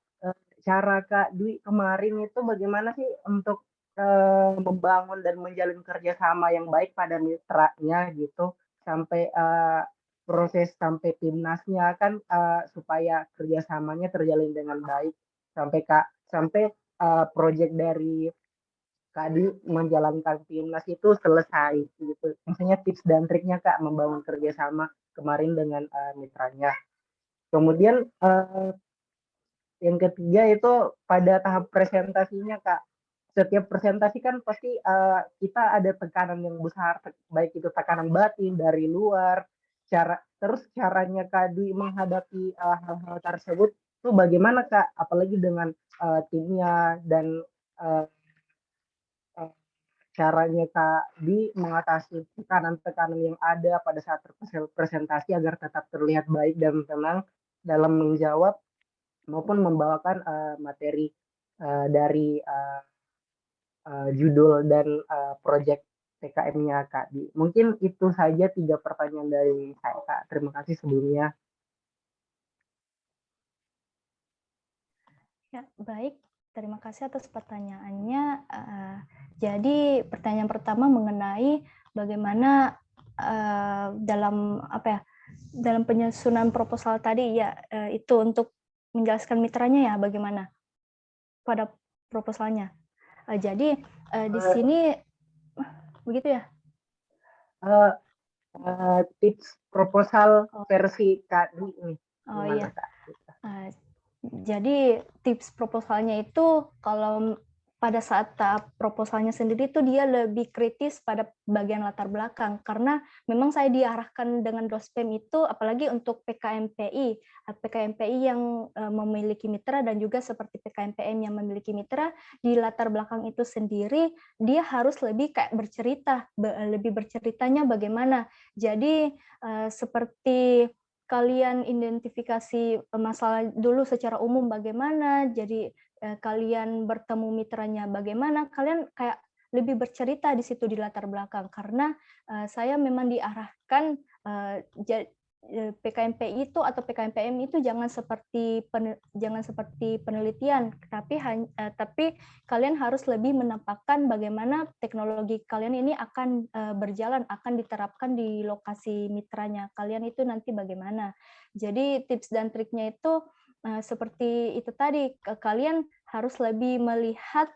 cara Kak Dwi kemarin itu bagaimana sih untuk, membangun dan menjalin kerjasama yang baik pada mitranya gitu, sampai, proses sampai timnasnya kan, supaya kerjasamanya terjalin dengan baik, sampai project dari Kak Dwi menjalankan timnas itu selesai gitu. Maksudnya tips dan triknya Kak membangun kerjasama kemarin dengan, mitranya. Kemudian, yang ketiga itu pada tahap presentasinya Kak. Setiap presentasi kan pasti kita ada tekanan yang besar, baik itu tekanan batin dari luar, terus caranya Kak Dwi menghadapi hal-hal tersebut itu bagaimana Kak? Apalagi dengan timnya dan eh, eh, caranya Kak Dwi mengatasi tekanan-tekanan yang ada pada saat presentasi agar tetap terlihat baik dan tenang dalam menjawab maupun membawakan materi dari judul dan proyek PKM-nya Kak Di. Mungkin itu saja 3 pertanyaan dari saya Kak. Terima kasih sebelumnya. Ya, baik. Terima kasih atas pertanyaannya. Jadi pertanyaan pertama mengenai bagaimana dalam dalam penyusunan proposal tadi ya itu untuk menjelaskan mitranya ya bagaimana pada proposalnya. Jadi di sini begitu ya. Tips proposal versi Kak Dwi nih. Oh Gimana iya. Kak? Jadi tips proposalnya itu kalau pada saat tahap proposalnya sendiri itu dia lebih kritis pada bagian latar belakang karena memang saya diarahkan dengan Dospem itu apalagi untuk PKMPI yang memiliki mitra dan juga seperti PKMPM yang memiliki mitra di latar belakang itu sendiri dia harus lebih kayak lebih berceritanya bagaimana. Jadi seperti kalian identifikasi masalah dulu secara umum bagaimana, jadi kalian bertemu mitranya bagaimana, kalian kayak lebih bercerita di situ di latar belakang karena saya memang diarahkan PKMPI itu atau PKMPM itu jangan seperti penelitian, tapi kalian harus lebih menampakkan bagaimana teknologi kalian ini akan berjalan, akan diterapkan di lokasi mitranya kalian itu nanti bagaimana. Jadi tips dan triknya itu seperti itu tadi, kalian harus lebih melihat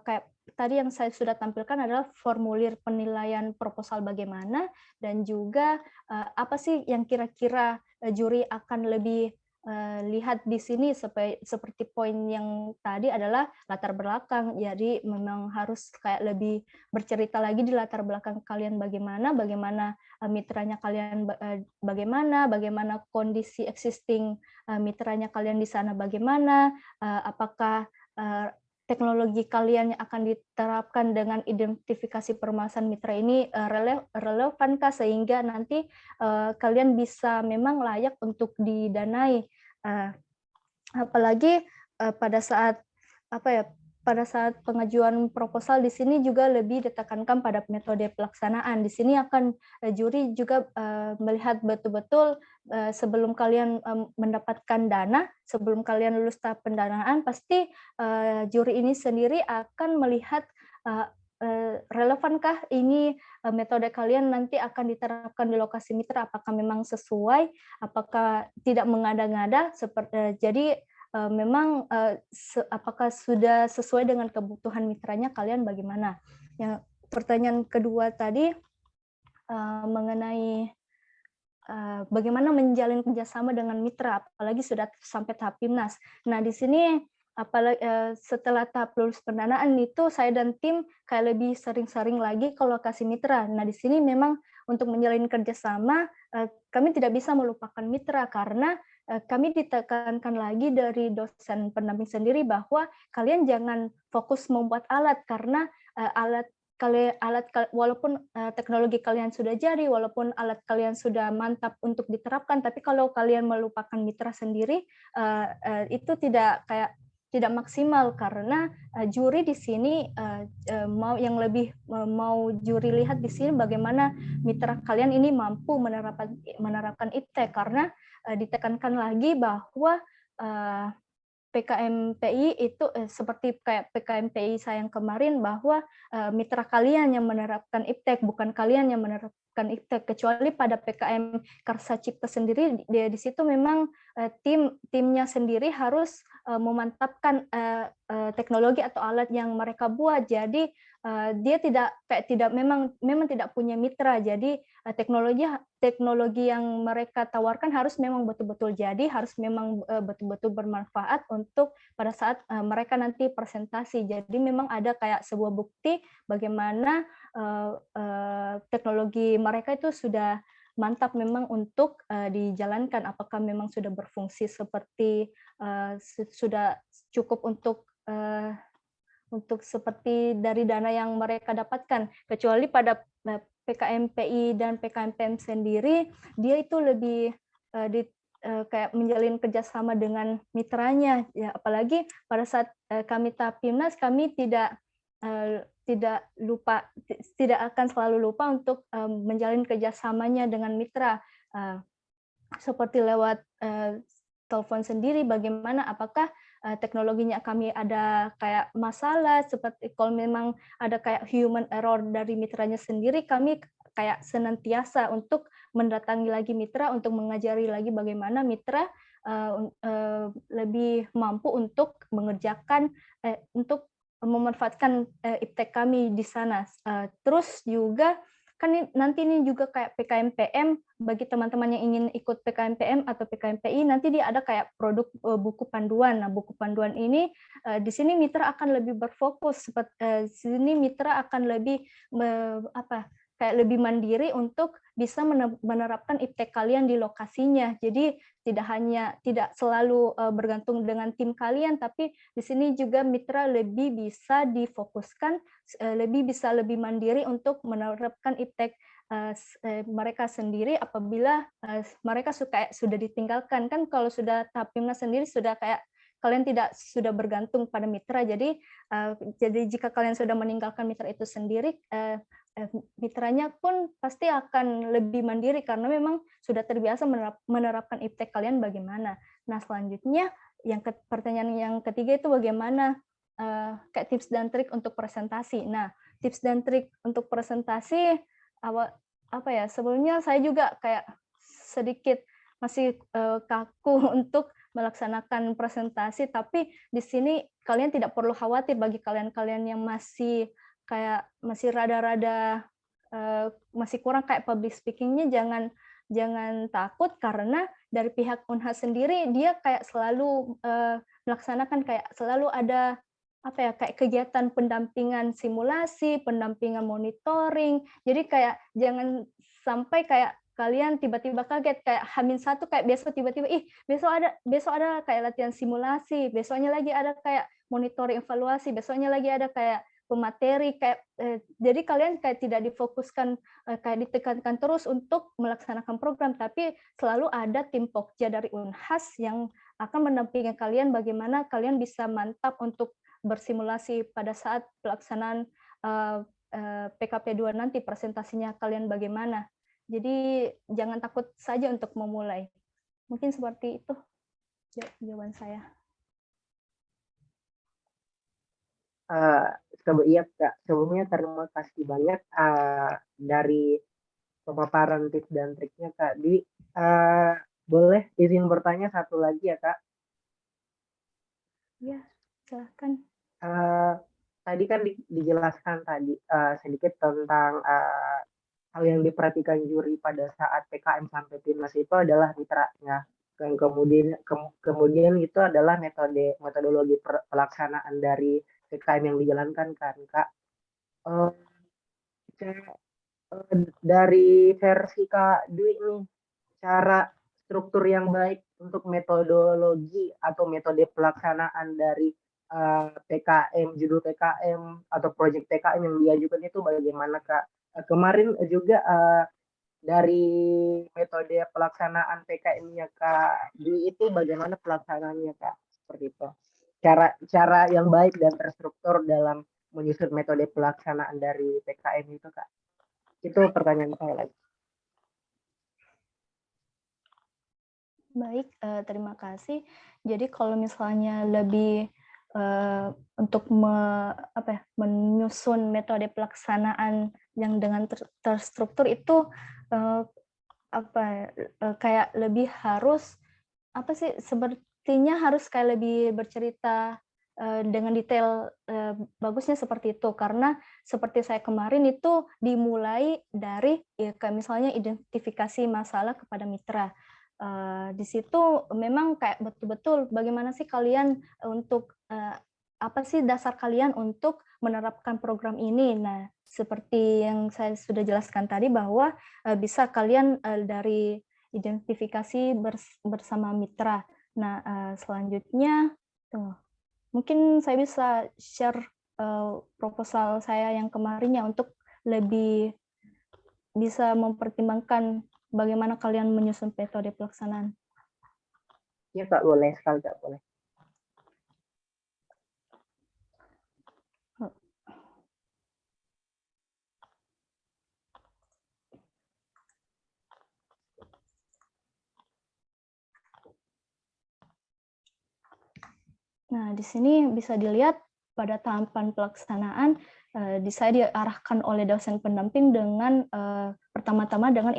kayak tadi yang saya sudah tampilkan adalah formulir penilaian proposal bagaimana dan juga apa sih yang kira-kira juri akan lebih lihat di sini seperti poin yang tadi adalah latar belakang. Jadi memang harus kayak lebih bercerita lagi di latar belakang kalian bagaimana mitranya kalian bagaimana kondisi existing mitranya kalian di sana bagaimana, apakah teknologi kalian yang akan diterapkan dengan identifikasi permasalahan mitra ini relevankah sehingga nanti kalian bisa memang layak untuk didanai. Apalagi pada saat pengajuan proposal di sini juga lebih ditekankan pada metode pelaksanaan. Di sini akan juri juga melihat betul-betul sebelum kalian mendapatkan dana, sebelum kalian lulus tahap pendanaan, pasti juri ini sendiri akan melihat relevankah ini metode kalian nanti akan diterapkan di lokasi mitra, apakah memang sesuai, apakah tidak mengada-ngada, jadi memang apakah sudah sesuai dengan kebutuhan mitranya kalian bagaimana. Yang pertanyaan kedua tadi mengenai bagaimana menjalin kerjasama dengan mitra, apalagi sudah sampai tahap timnas. Nah, di sini apalagi setelah tahap lulus pendanaan itu saya dan tim kayak lebih sering-sering lagi ke lokasi mitra. Nah, di sini memang untuk menjalin kerjasama kami tidak bisa melupakan mitra karena kami ditekankan lagi dari dosen pendamping sendiri bahwa kalian jangan fokus membuat alat karena walaupun teknologi kalian sudah jadi, walaupun alat kalian sudah mantap untuk diterapkan, tapi kalau kalian melupakan mitra sendiri itu tidak maksimal karena juri di sini mau yang lebih mau juri lihat di sini bagaimana mitra kalian ini mampu menerapkan IPTEK karena ditekankan lagi bahwa PKMPI itu seperti kayak PKMPI saya yang kemarin bahwa mitra kalian yang menerapkan IPTEK bukan kalian yang menerapkan IPTEK, kecuali pada PKM Karsa Cipta sendiri di situ memang timnya sendiri harus memantapkan teknologi atau alat yang mereka buat. Jadi dia memang tidak punya mitra. Jadi teknologi yang mereka tawarkan harus memang betul-betul jadi, harus memang betul-betul bermanfaat untuk pada saat mereka nanti presentasi. Jadi memang ada kayak sebuah bukti bagaimana teknologi mereka itu sudah mantap memang untuk dijalankan, apakah memang sudah berfungsi seperti sudah cukup untuk seperti dari dana yang mereka dapatkan. Kecuali pada PKMPI dan PKMPM sendiri, dia itu lebih kayak menjalin kerjasama dengan mitranya. Ya, apalagi pada saat kami Tapimnas, kami tidak akan selalu lupa untuk menjalin kerjasamanya dengan mitra, seperti lewat telepon sendiri, bagaimana apakah teknologinya kami ada kayak masalah, seperti kalau memang ada kayak human error dari mitranya sendiri, kami kayak senantiasa untuk mendatangi lagi mitra untuk mengajari lagi bagaimana mitra lebih mampu untuk mengerjakan untuk memanfaatkan IPTEK kami di sana. Terus juga kan nanti ini juga kayak PKMPM, bagi teman-teman yang ingin ikut PKMPM atau PKMPI, nanti dia ada kayak produk buku panduan. Nah, buku panduan ini di sini mitra akan lebih berfokus, sini mitra akan lebih kayak lebih mandiri untuk bisa menerapkan IPTEK kalian di lokasinya. Jadi tidak selalu bergantung dengan tim kalian, tapi di sini juga mitra lebih bisa difokuskan, lebih mandiri untuk menerapkan IPTEK mereka sendiri apabila mereka sudah ditinggalkan. Kan kalau sudah tahap Pimnas sendiri sudah kayak kalian sudah bergantung pada mitra. Jadi jika kalian sudah meninggalkan mitra itu sendiri, mitranya pun pasti akan lebih mandiri karena memang sudah terbiasa menerapkan IPTEK kalian bagaimana. Nah, selanjutnya pertanyaan yang ketiga itu bagaimana kayak tips dan trik untuk presentasi. Nah, tips dan trik untuk presentasi sebelumnya saya juga kayak sedikit masih kaku untuk melaksanakan presentasi, tapi di sini kalian tidak perlu khawatir. Bagi kalian-kalian yang masih rada-rada masih kurang kayak public speaking-nya, jangan takut karena dari pihak Unhas sendiri dia kayak selalu melaksanakan kayak selalu ada kayak kegiatan pendampingan simulasi, pendampingan monitoring. Jadi kayak jangan sampai kayak kalian tiba-tiba kaget kayak H-1 kayak besok tiba-tiba besok ada kayak latihan simulasi, besoknya lagi ada kayak monitoring evaluasi, besoknya lagi ada kayak pemateri kayak jadi kalian kayak tidak difokuskan kayak ditekankan terus untuk melaksanakan program, tapi selalu ada tim Pokja dari Unhas yang akan mendampingi kalian bagaimana kalian bisa mantap untuk bersimulasi pada saat pelaksanaan PKP2 nanti, presentasinya kalian bagaimana. Jadi jangan takut saja untuk memulai. Mungkin seperti itu jawaban saya. Iya, Kak. Sebelumnya terima kasih banyak dari pemaparan tips dan triknya, Kak. Boleh izin bertanya satu lagi ya, Kak? Ya, silahkan. Tadi kan dijelaskan tadi sedikit tentang hal yang diperhatikan juri pada saat PKM sampai Timnas itu adalah mitranya. Kemudian itu adalah metodologi pelaksanaan dari PKM yang dijalankan kan Kak. Eh, dari versi Kak Dwi nih, cara struktur yang baik untuk metodologi atau metode pelaksanaan dari PKM, judul PKM atau proyek PKM yang diajukan itu bagaimana Kak? Kemarin juga dari metode pelaksanaan PKM-nya Kak Dwi itu bagaimana pelaksanaannya Kak? Seperti itu. Cara yang baik dan terstruktur dalam menyusun metode pelaksanaan dari PKM itu Kak. Itu pertanyaan saya lagi. Baik, terima kasih. Jadi kalau misalnya lebih untuk menyusun metode pelaksanaan yang dengan terstruktur itu kayak lebih harus sepertinya harus kayak lebih bercerita dengan detail, bagusnya seperti itu. Karena seperti saya kemarin itu dimulai dari kayak misalnya identifikasi masalah kepada mitra. Di situ memang kayak betul-betul bagaimana sih kalian untuk apa sih dasar kalian untuk menerapkan program ini. Nah, seperti yang saya sudah jelaskan tadi bahwa bisa kalian dari identifikasi bersama mitra. Nah, selanjutnya mungkin saya bisa share proposal saya yang kemarinnya untuk lebih bisa mempertimbangkan bagaimana kalian menyusun metode pelaksanaan. Ya Kak, boleh sekali Kak, boleh. Nah, di sini bisa dilihat pada tahapan pelaksanaan, saya diarahkan oleh dosen pendamping dengan pertama-tama dengan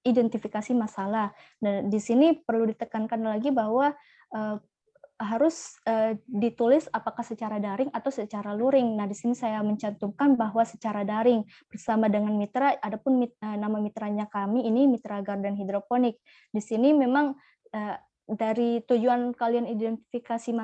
identifikasi masalah. Dan di sini perlu ditekankan lagi bahwa harus ditulis apakah secara daring atau secara luring. Nah, di sini saya mencantumkan bahwa secara daring bersama dengan mitra, adapun nama mitranya kami ini Mitra Garden Hidroponik. Di sini memang dari tujuan kalian identifikasi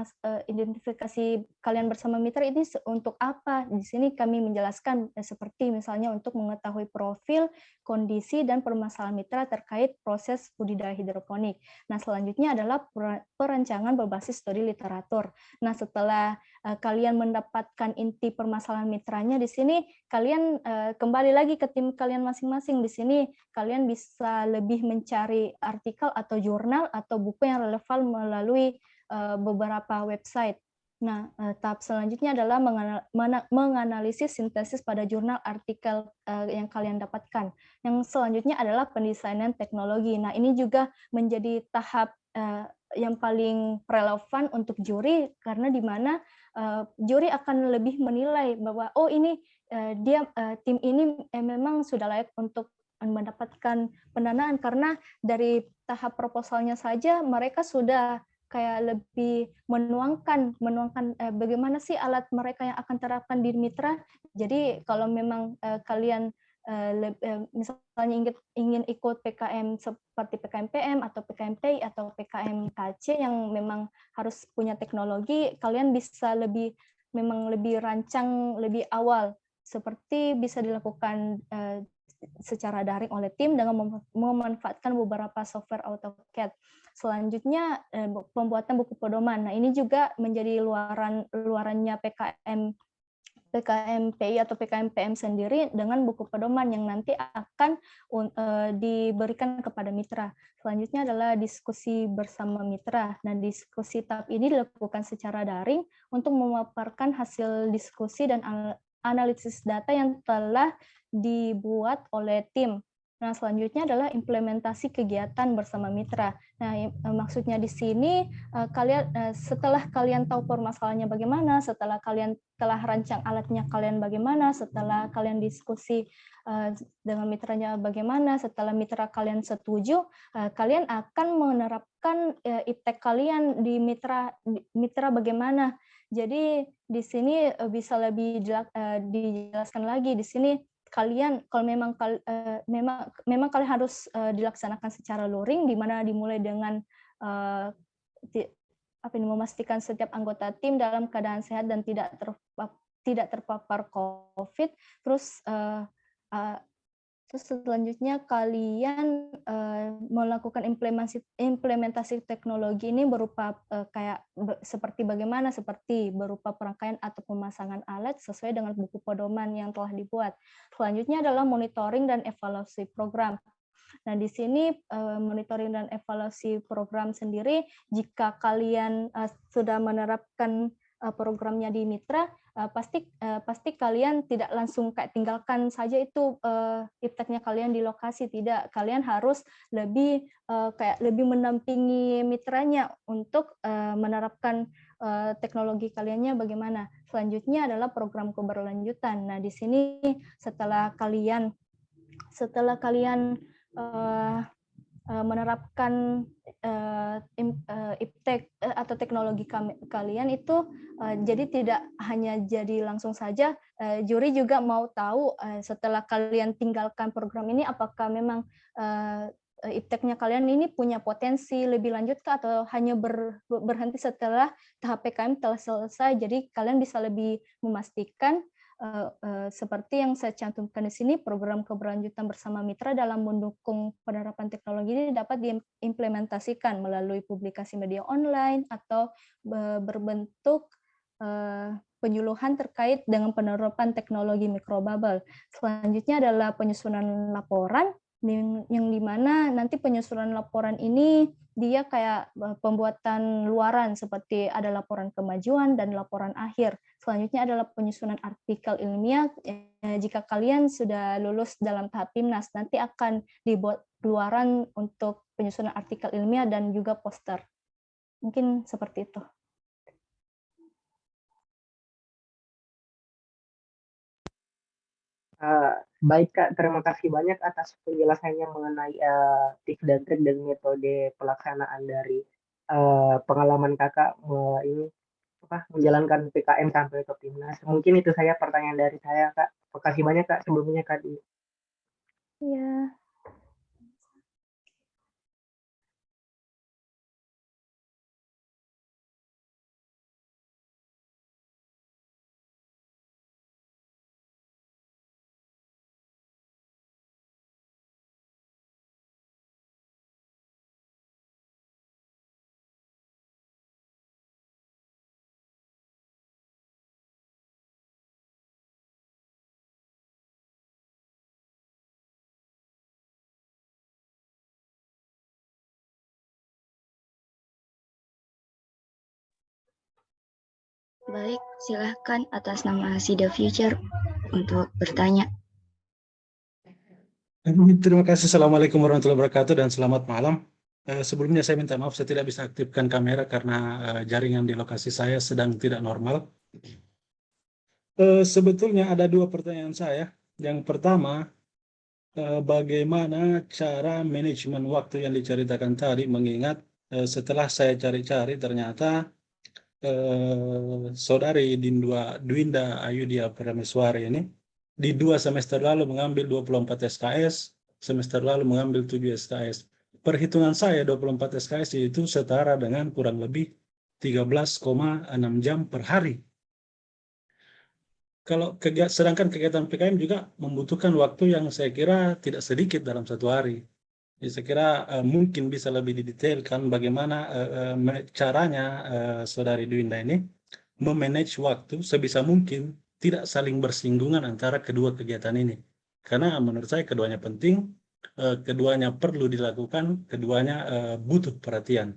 kalian bersama mitra ini untuk apa? Di sini kami menjelaskan seperti misalnya untuk mengetahui profil, kondisi, dan permasalahan mitra terkait proses budidaya hidroponik. Nah, selanjutnya adalah perancangan berbasis studi literatur. Nah, setelah kalian mendapatkan inti permasalahan mitranya, di sini kalian kembali lagi ke tim kalian masing-masing. Di sini kalian bisa lebih mencari artikel atau jurnal atau buku yang relevan melalui beberapa website. Nah, tahap selanjutnya adalah menganalisis sintesis pada jurnal artikel yang kalian dapatkan. Yang selanjutnya adalah pendesainan teknologi. Nah, ini juga menjadi tahap yang paling relevan untuk juri, karena di mana juri akan lebih menilai bahwa oh ini tim ini memang sudah layak untuk mendapatkan pendanaan, karena dari tahap proposalnya saja mereka sudah kayak lebih menuangkan bagaimana sih alat mereka yang akan terapkan di mitra. Jadi kalau memang kalian misalnya ingin ikut PKM seperti PKM PM atau PKM PI atau PKM KC yang memang harus punya teknologi, kalian bisa lebih rancang lebih awal, seperti bisa dilakukan secara daring oleh tim dengan memanfaatkan beberapa software AutoCAD. Selanjutnya pembuatan buku pedoman. Nah, ini juga menjadi luarannya PKM PI atau PKM PM sendiri dengan buku pedoman yang nanti akan diberikan kepada mitra. Selanjutnya adalah diskusi bersama mitra. Nah, diskusi tahap ini dilakukan secara daring untuk memaparkan hasil diskusi dan analisis data yang telah dibuat oleh tim. Nah, selanjutnya adalah implementasi kegiatan bersama mitra. Nah, maksudnya di sini setelah kalian tahu permasalahannya bagaimana, setelah kalian telah rancang alatnya kalian bagaimana, setelah kalian diskusi dengan mitranya bagaimana, setelah mitra kalian setuju, kalian akan menerapkan iptek kalian di mitra bagaimana. Jadi di sini bisa lebih dijelaskan lagi di sini. Kalian kalau memang kalian harus dilaksanakan secara luring, di mana dimulai dengan eh, memastikan setiap anggota tim dalam keadaan sehat dan tidak terpapar COVID. Terus selanjutnya kalian melakukan implementasi teknologi ini berupa seperti berupa perangkaian atau pemasangan alat sesuai dengan buku pedoman yang telah dibuat. Selanjutnya adalah monitoring dan evaluasi program. Nah, di sini monitoring dan evaluasi program sendiri, jika kalian sudah menerapkan programnya di Mitra, pasti kalian tidak langsung kayak tinggalkan saja itu ipteknya kalian di lokasi, tidak. Kalian harus lebih mendampingi mitranya untuk menerapkan teknologi kaliannya bagaimana. Selanjutnya adalah program keberlanjutan. Nah, di sini setelah kalian menerapkan iptek atau teknologi kalian itu, jadi tidak hanya jadi langsung saja, juri juga mau tahu setelah kalian tinggalkan program ini apakah memang ipteknya kalian ini punya potensi lebih lanjut atau hanya berhenti setelah tahap PKM telah selesai. Jadi kalian bisa lebih memastikan seperti yang saya cantumkan di sini, program keberlanjutan bersama mitra dalam mendukung penerapan teknologi ini dapat diimplementasikan melalui publikasi media online atau berbentuk penyuluhan terkait dengan penerapan teknologi microbubble. Selanjutnya adalah penyusunan laporan, yang dimana nanti penyusunan laporan ini dia kayak pembuatan luaran seperti ada laporan kemajuan dan laporan akhir. Selanjutnya adalah penyusunan artikel ilmiah. Jika kalian sudah lulus dalam tahap PIMNAS, nanti akan dibuat luaran untuk penyusunan artikel ilmiah dan juga poster. Mungkin seperti itu. Baik Kak, terima kasih banyak atas penjelasannya mengenai tips dan trik dan metode pelaksanaan dari pengalaman Kakak menjalankan PKM sampai ke PIMNAS. Mungkin itu saya pertanyaan dari saya Kak. Terima kasih banyak Kak sebelumnya Kak. Iya. Baik, silahkan atas nama Sida Future untuk bertanya. Terima kasih. Assalamualaikum warahmatullahi wabarakatuh dan selamat malam. Sebelumnya saya minta maaf saya tidak bisa aktifkan kamera karena jaringan di lokasi saya sedang tidak normal. Sebetulnya ada dua pertanyaan saya. Yang pertama, bagaimana cara manajemen waktu yang diceritakan tadi, mengingat setelah saya cari-cari ternyata saudari Dwinda Ayudia Prameswari ini di 2 semester lalu mengambil 24 SKS, semester lalu mengambil 7 SKS. Perhitungan saya 24 SKS itu setara dengan kurang lebih 13,6 jam per hari. Sedangkan kegiatan PKM juga membutuhkan waktu yang saya kira tidak sedikit dalam satu hari. Jadi saya kira mungkin bisa lebih didetailkan bagaimana caranya saudari Dwinda ini memanage waktu sebisa mungkin tidak saling bersinggungan antara kedua kegiatan ini. Karena menurut saya keduanya penting, keduanya perlu dilakukan, keduanya butuh perhatian.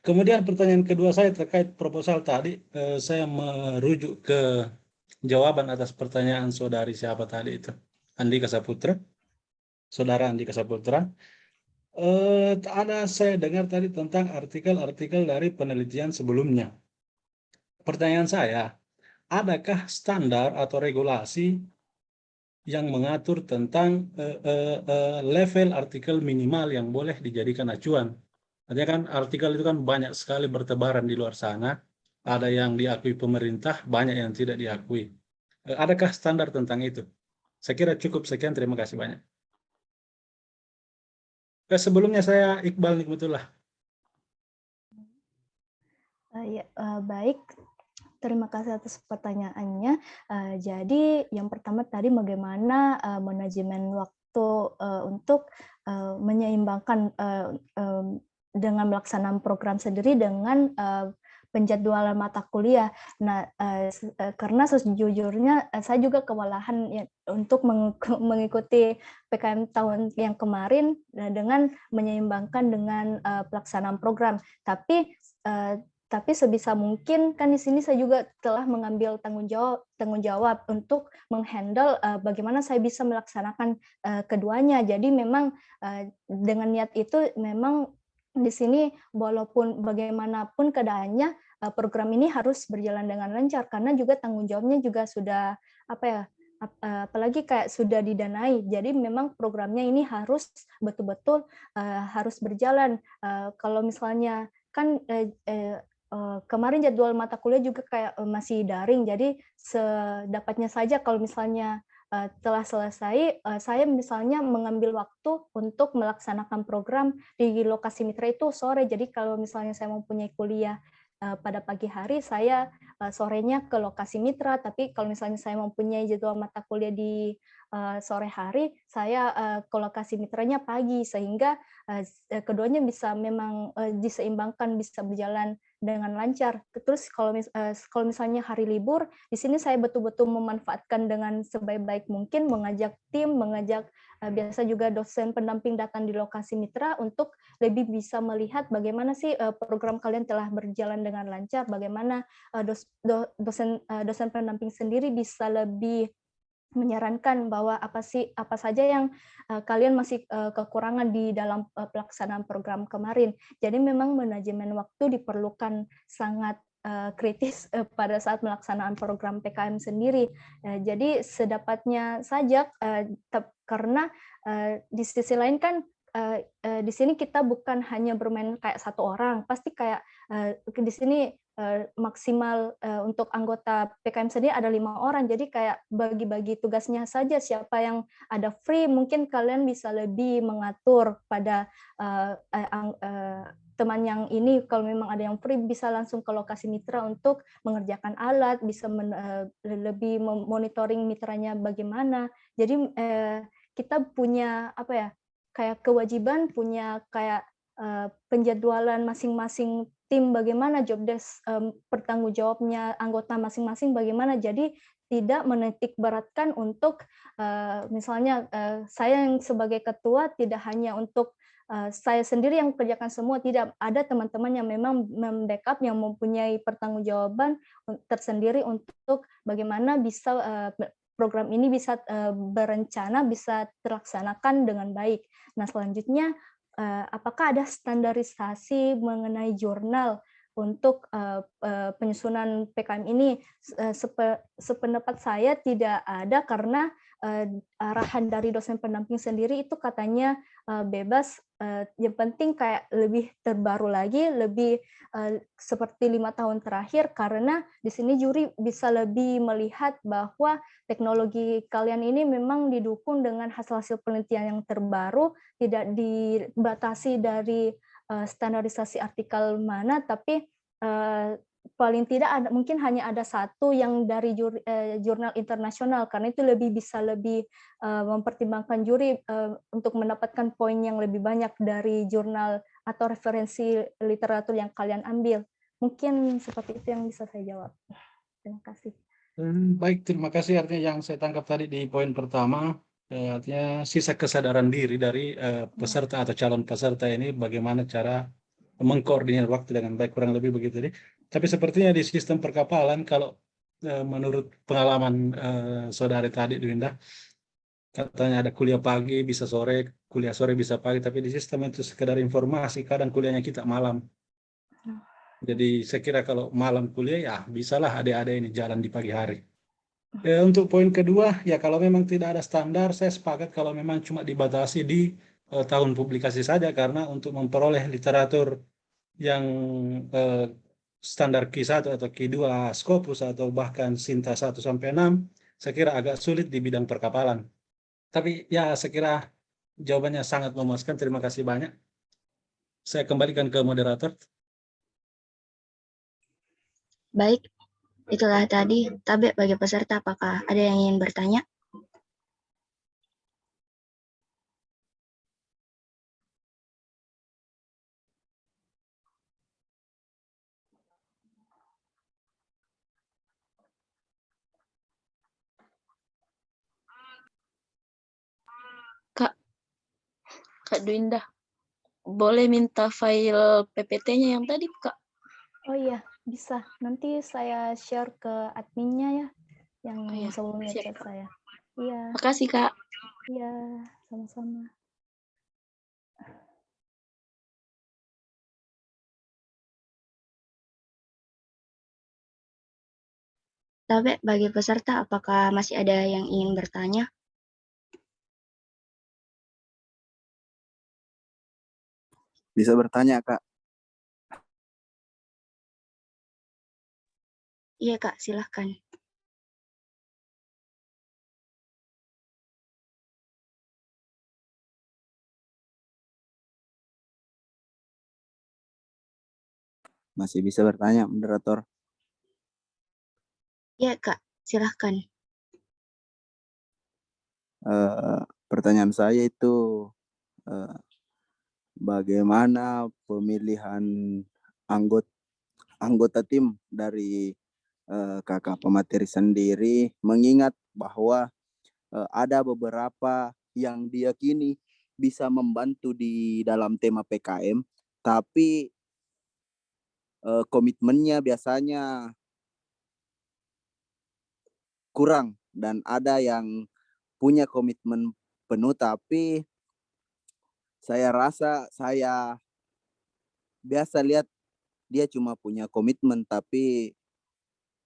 Kemudian pertanyaan kedua saya terkait proposal tadi, saya merujuk ke jawaban atas pertanyaan saudari siapa tadi itu, Andika Saputra, saudara Andika Saputra. Saya dengar tadi tentang artikel-artikel dari penelitian sebelumnya. Pertanyaan saya, adakah standar atau regulasi yang mengatur tentang level artikel minimal yang boleh dijadikan acuan? Artinya kan artikel itu kan banyak sekali bertebaran di luar sana, ada yang diakui pemerintah, banyak yang tidak diakui. Adakah standar tentang itu? Saya kira cukup sekian, terima kasih banyak. Sebelumnya saya Iqbal Nikmatullah. Baik. Terima kasih atas pertanyaannya. Jadi yang pertama tadi bagaimana manajemen waktu untuk menyeimbangkan dengan melaksanaan program sendiri dengan penjadwalan mata kuliah. Nah, karena sejujurnya saya juga kewalahan ya, untuk mengikuti PKM tahun yang kemarin dengan menyeimbangkan dengan pelaksanaan program. Tapi sebisa mungkin kan di sini saya juga telah mengambil tanggung jawab untuk menghandle bagaimana saya bisa melaksanakan keduanya. Jadi memang dengan niat itu memang di sini walaupun bagaimanapun keadaannya program ini harus berjalan dengan lancar karena juga tanggung jawabnya juga sudah apalagi kayak sudah didanai. Jadi memang programnya ini harus betul-betul harus berjalan. Kalau misalnya kan kemarin jadwal mata kuliah juga kayak masih daring, jadi sedapatnya saja kalau misalnya telah selesai, saya misalnya mengambil waktu untuk melaksanakan program di lokasi mitra itu sore. Jadi kalau misalnya saya mempunyai kuliah pada pagi hari, saya sorenya ke lokasi mitra. Tapi kalau misalnya saya mempunyai jadwal mata kuliah di sore hari, saya ke lokasi mitranya pagi, sehingga keduanya bisa memang diseimbangkan, bisa berjalan dengan lancar. Terus kalau misalnya hari libur, di sini saya betul-betul memanfaatkan dengan sebaik-baik mungkin, mengajak tim, biasa juga dosen pendamping datang di lokasi mitra untuk lebih bisa melihat bagaimana sih program kalian telah berjalan dengan lancar, bagaimana dosen pendamping sendiri bisa lebih menyarankan bahwa apa saja yang kalian masih kekurangan di dalam pelaksanaan program kemarin. Jadi memang manajemen waktu diperlukan sangat kritis pada saat melaksanaan program PKM sendiri. Jadi sedapatnya saja, karena di sisi lain kan di sini kita bukan hanya bermain kayak satu orang, pasti kayak di sini maksimal untuk anggota PKM sendiri ada 5 orang, jadi kayak bagi-bagi tugasnya saja, siapa yang ada free, mungkin kalian bisa lebih mengatur pada teman yang ini, kalau memang ada yang free bisa langsung ke lokasi mitra untuk mengerjakan alat, bisa lebih monitoring mitranya bagaimana. Jadi kita punya kayak kewajiban, punya kayak penjadwalan masing-masing tim, bagaimana job desk bertanggung jawabnya anggota masing-masing bagaimana. Jadi tidak menitik beratkan untuk misalnya saya yang sebagai ketua tidak hanya untuk saya sendiri yang kerjakan semua, tidak, ada teman-teman yang memang membackup, yang mempunyai pertanggungjawaban tersendiri untuk bagaimana bisa program ini bisa berencana, bisa terlaksanakan dengan baik. Nah, selanjutnya apakah ada standarisasi mengenai jurnal untuk penyusunan PKM ini? Sependapat saya tidak ada, karena arahan dari dosen pendamping sendiri itu katanya bebas. Yang penting kayak lebih terbaru lagi, lebih seperti 5 tahun terakhir, karena di sini juri bisa lebih melihat bahwa teknologi kalian ini memang didukung dengan hasil-hasil penelitian yang terbaru, tidak dibatasi dari standarisasi artikel mana, tapi paling tidak mungkin hanya ada satu yang dari jurnal internasional, karena itu bisa lebih mempertimbangkan juri untuk mendapatkan poin yang lebih banyak dari jurnal atau referensi literatur yang kalian ambil. Mungkin seperti itu yang bisa saya jawab. Terima kasih. Baik, terima kasih. Artinya yang saya tangkap tadi di poin pertama, artinya sisa kesadaran diri dari peserta atau calon peserta ini, bagaimana cara mengkoordinir waktu dengan baik, kurang lebih begitu. Tapi sepertinya di sistem perkapalan, kalau menurut pengalaman saudari tadi Dwinda, katanya ada kuliah pagi bisa sore, kuliah sore bisa pagi, tapi di sistem itu sekedar informasi, kadang kuliahnya kita malam. Jadi saya kira kalau malam kuliah ya bisalah adik-adik ini jalan di pagi hari. Untuk poin kedua, ya kalau memang tidak ada standar, saya sepakat kalau memang cuma dibatasi di tahun publikasi saja, karena untuk memperoleh literatur yang standar Q1 atau Q2 Scopus atau bahkan Sinta 1-6, saya kira agak sulit di bidang perkapalan. Tapi ya saya kira jawabannya sangat memuaskan. Terima kasih banyak. Saya kembalikan ke moderator. Baik, itulah tadi. Tabe bagi peserta, apakah ada yang ingin bertanya? Kak Dwinda, boleh minta file PPT-nya yang tadi, Kak? Oh iya, bisa. Nanti saya share ke adminnya ya, yang Oh iya, sebelumnya siap, chat Kak. saya. Iya, Makasih, Kak. iya, sama-sama. Tabe bagi peserta, apakah masih ada yang ingin bertanya? Bisa bertanya, Kak. Iya, Kak, silahkan. Masih bisa bertanya, moderator. Iya, Kak, silahkan. Pertanyaan saya itu bagaimana pemilihan anggota tim dari kakak pemateri sendiri, mengingat bahwa ada beberapa yang diyakini bisa membantu di dalam tema PKM, tapi komitmennya biasanya kurang, dan ada yang punya komitmen penuh, tapi saya rasa saya biasa lihat dia cuma punya komitmen, tapi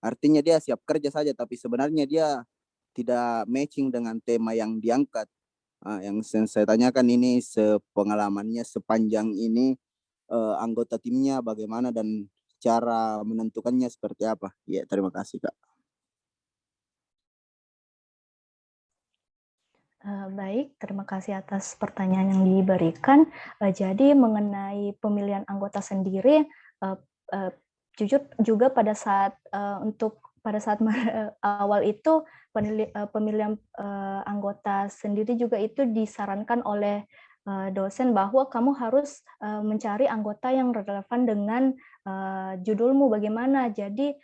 artinya dia siap kerja saja, tapi sebenarnya dia tidak matching dengan tema yang diangkat. Yang saya tanyakan ini, sepengalamannya sepanjang ini, anggota timnya bagaimana dan cara menentukannya seperti apa? Ya, terima kasih, Kak. Baik, terima kasih atas pertanyaan yang diberikan. Jadi mengenai pemilihan anggota sendiri, jujur juga pada saat awal itu pemilihan anggota sendiri juga itu disarankan oleh dosen bahwa kamu harus mencari anggota yang relevan dengan judulmu bagaimana. Jadi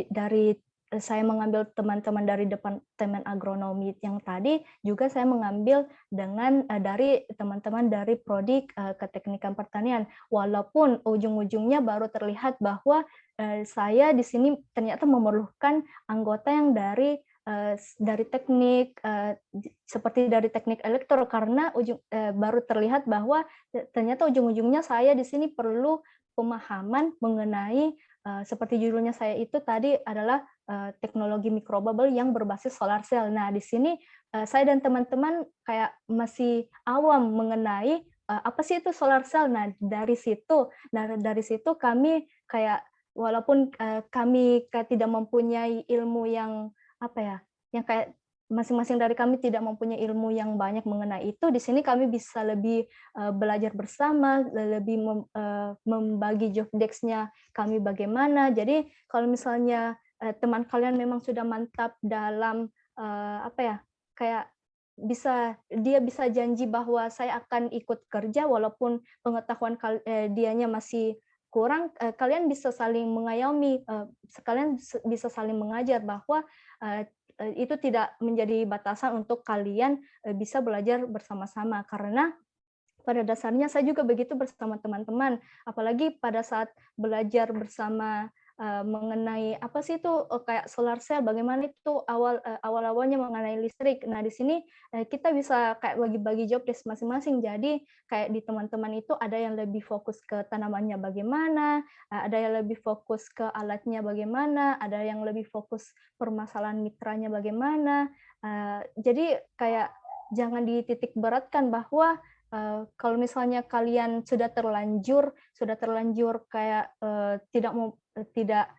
dari saya mengambil teman-teman dari Departemen Agronomi yang tadi, juga saya mengambil dari teman-teman dari Prodi Keteknikan Pertanian. Walaupun ujung-ujungnya baru terlihat bahwa saya di sini ternyata memerlukan anggota yang dari teknik seperti dari teknik elektro, karena baru terlihat bahwa ternyata ujung-ujungnya saya di sini perlu pemahaman mengenai seperti judulnya saya itu tadi adalah teknologi mikrobubble yang berbasis solar cell. Nah, di sini saya dan teman-teman kayak masih awam mengenai apa sih itu solar cell. Nah, dari situ kami kayak walaupun kami kayak tidak mempunyai ilmu yang apa ya, yang kayak masing-masing dari kami tidak mempunyai ilmu yang banyak mengenai itu, di sini kami bisa lebih belajar bersama, lebih membagi job desk-nya kami bagaimana. Jadi kalau misalnya teman kalian memang sudah mantap dalam kayak dia bisa janji bahwa saya akan ikut kerja walaupun pengetahuan dianya masih kurang, kalian bisa saling mengayomi, kalian bisa saling mengajar bahwa itu tidak menjadi batasan untuk kalian bisa belajar bersama-sama, karena pada dasarnya saya juga begitu bersama teman-teman, apalagi pada saat belajar bersama mengenai apa sih itu kayak solar cell, bagaimana itu awal-awalnya mengenai listrik. Nah, di sini kita bisa kayak bagi-bagi job desk masing-masing. Jadi kayak di teman-teman itu ada yang lebih fokus ke tanamannya bagaimana, ada yang lebih fokus ke alatnya bagaimana, ada yang lebih fokus permasalahan mitranya bagaimana. Jadi kayak jangan dititik beratkan bahwa kalau misalnya kalian sudah terlanjur kayak tidak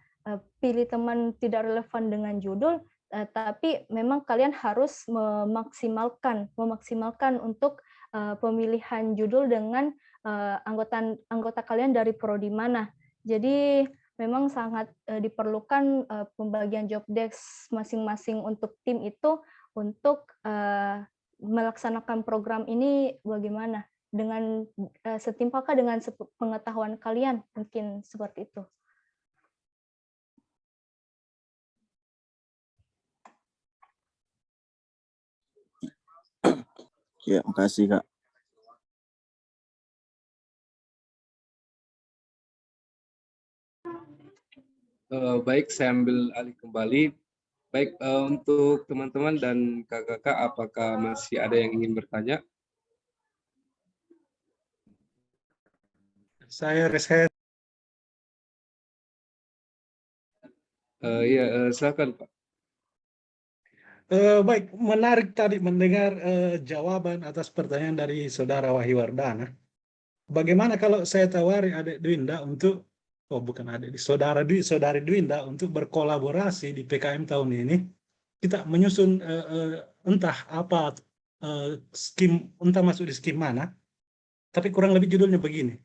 pilih teman tidak relevan dengan judul, tapi memang kalian harus memaksimalkan untuk pemilihan judul dengan anggota kalian dari prodi mana. Jadi memang sangat diperlukan pembagian job desk masing-masing untuk tim itu untuk melaksanakan program ini bagaimana dengan setimpalkah dengan pengetahuan kalian, mungkin seperti itu. Ya, makasih Kak. Baik, saya ambil alih kembali. Baik, untuk teman-teman dan kakak-kakak, apakah masih ada yang ingin bertanya? Saya reset. Iya, silakan Pak. Baik, menarik tadi mendengar jawaban atas pertanyaan dari Saudara Wahyu Wardana. Bagaimana kalau saya tawari adik Dwinda untuk, oh bukan adik, saudari Dwinda untuk berkolaborasi di PKM tahun ini, kita menyusun entah apa skim, entah masuk di skim mana, tapi kurang lebih judulnya begini,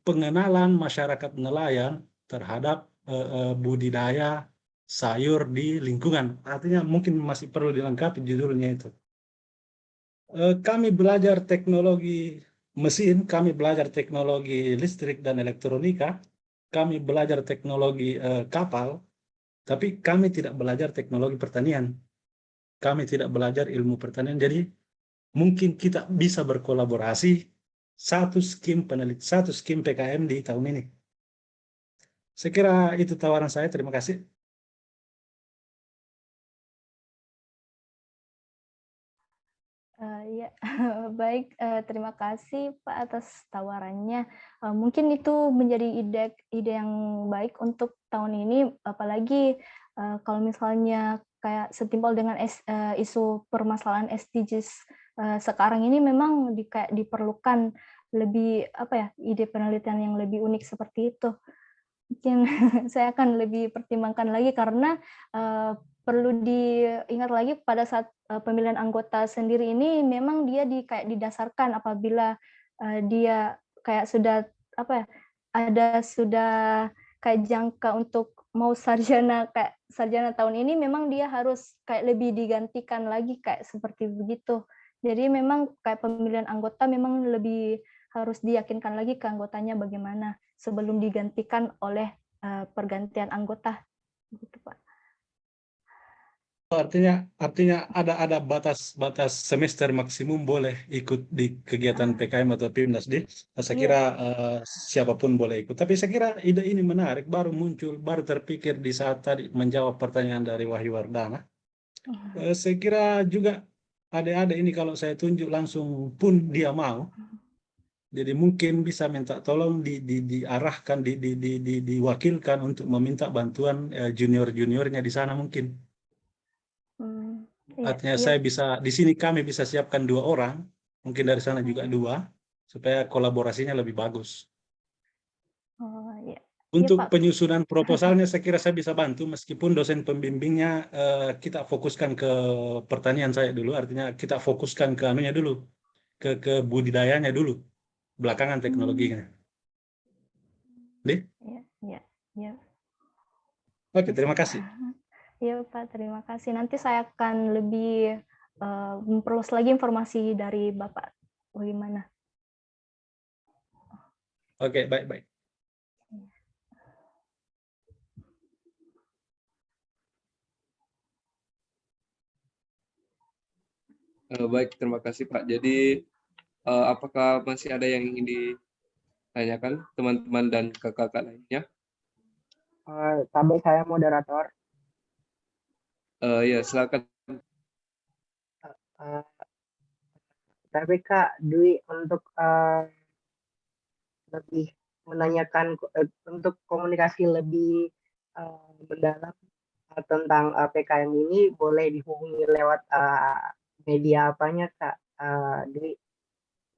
pengenalan masyarakat nelayan terhadap budidaya sayur di lingkungan. Artinya mungkin masih perlu dilengkapi judulnya itu. Kami belajar teknologi mesin, kami belajar teknologi listrik dan elektronika, kami belajar teknologi kapal, tapi kami tidak belajar teknologi pertanian. Kami tidak belajar ilmu pertanian, jadi mungkin kita bisa berkolaborasi satu skim PKM di tahun ini. Saya kira itu tawaran saya, terima kasih. Ya, baik. Terima kasih Pak atas tawarannya. Mungkin itu menjadi ide yang baik untuk tahun ini, apalagi kalau misalnya kayak setimpal dengan isu permasalahan SDGs sekarang ini memang kayak diperlukan lebih ide penelitian yang lebih unik seperti itu. Mungkin saya akan lebih pertimbangkan lagi karena perlu diingat lagi pada saat pemilihan anggota sendiri ini memang dia kayak didasarkan apabila dia kayak sudah sudah kayak jangka untuk mau sarjana tahun ini, memang dia harus kayak lebih digantikan lagi kayak seperti begitu. Jadi memang kayak pemilihan anggota memang lebih harus diyakinkan lagi ke anggotanya bagaimana sebelum digantikan oleh pergantian anggota, gitu Pak. Artinya ada batas semester maksimum boleh ikut di kegiatan PKM atau PIMNASDI. Saya kira siapapun boleh ikut. Tapi saya kira ide ini menarik, baru muncul, baru terpikir di saat tadi menjawab pertanyaan dari Wahyu Wardana. Saya kira juga adik-adik ini kalau saya tunjuk langsung pun dia mau. Jadi mungkin bisa minta tolong diarahkan, diwakilkan untuk meminta bantuan junior-juniornya di sana mungkin. Artinya saya bisa, di sini kami bisa siapkan 2 orang, mungkin dari sana juga 2, supaya kolaborasinya lebih bagus. Untuk penyusunan proposalnya saya kira saya bisa bantu, meskipun dosen pembimbingnya kita fokuskan ke pertanian saya dulu, artinya kita fokuskan ke anunya dulu, ke budidayanya dulu, belakangan teknologinya. Ya. Oke, terima kasih. Iya Pak, terima kasih. Nanti saya akan lebih memperluas lagi informasi dari Bapak bagaimana. Oke, baik. Baik, terima kasih Pak. Jadi apakah masih ada yang ingin ditanyakan teman-teman dan kakak-kakak lainnya? Sampai saya moderator. Ya, silakan. Tapi Kak Dwi, untuk lebih menanyakan untuk komunikasi lebih mendalam tentang PKM ini, boleh dihubungi lewat media apanya Kak Dwi,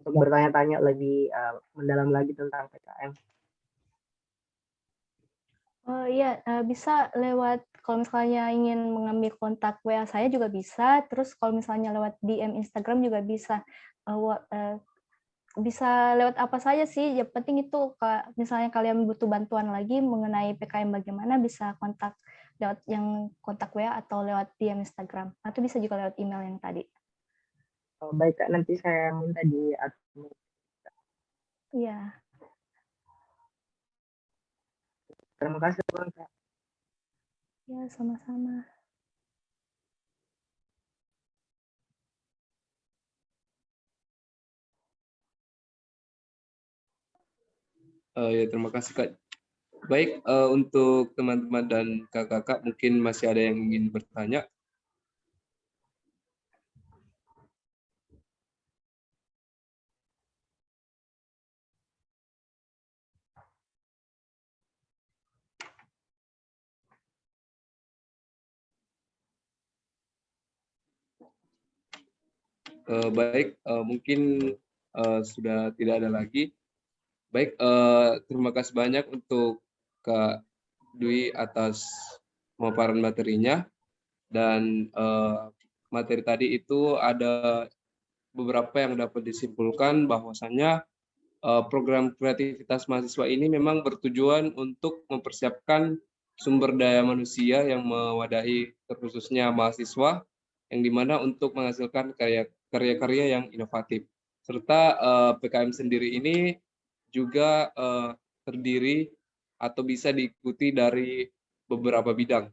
untuk bertanya-tanya lebih mendalam lagi tentang PKM? Oh iya, bisa lewat, kalau misalnya ingin mengambil kontak WA saya juga bisa, terus kalau misalnya lewat DM Instagram juga bisa. bisa lewat apa saja sih, yang penting itu misalnya kalian butuh bantuan lagi mengenai PKM bagaimana, bisa kontak lewat yang kontak WA atau lewat DM Instagram, atau bisa juga lewat email yang tadi. Oh, baik Kak, nanti saya minta di admin. Iya, Terima kasih Kak. ya sama-sama. Ya, terima kasih Kak. Baik, untuk teman-teman dan kakak-kakak mungkin masih ada yang ingin bertanya. Baik, mungkin sudah tidak ada lagi. Baik, terima kasih banyak untuk Kak Dwi atas pemaparan materinya, dan materi tadi itu ada beberapa yang dapat disimpulkan bahwasannya program kreativitas mahasiswa ini memang bertujuan untuk mempersiapkan sumber daya manusia yang mewadahi terkhususnya mahasiswa, yang dimana untuk menghasilkan karya-karya yang inovatif. Serta PKM sendiri ini juga terdiri atau bisa diikuti dari beberapa bidang.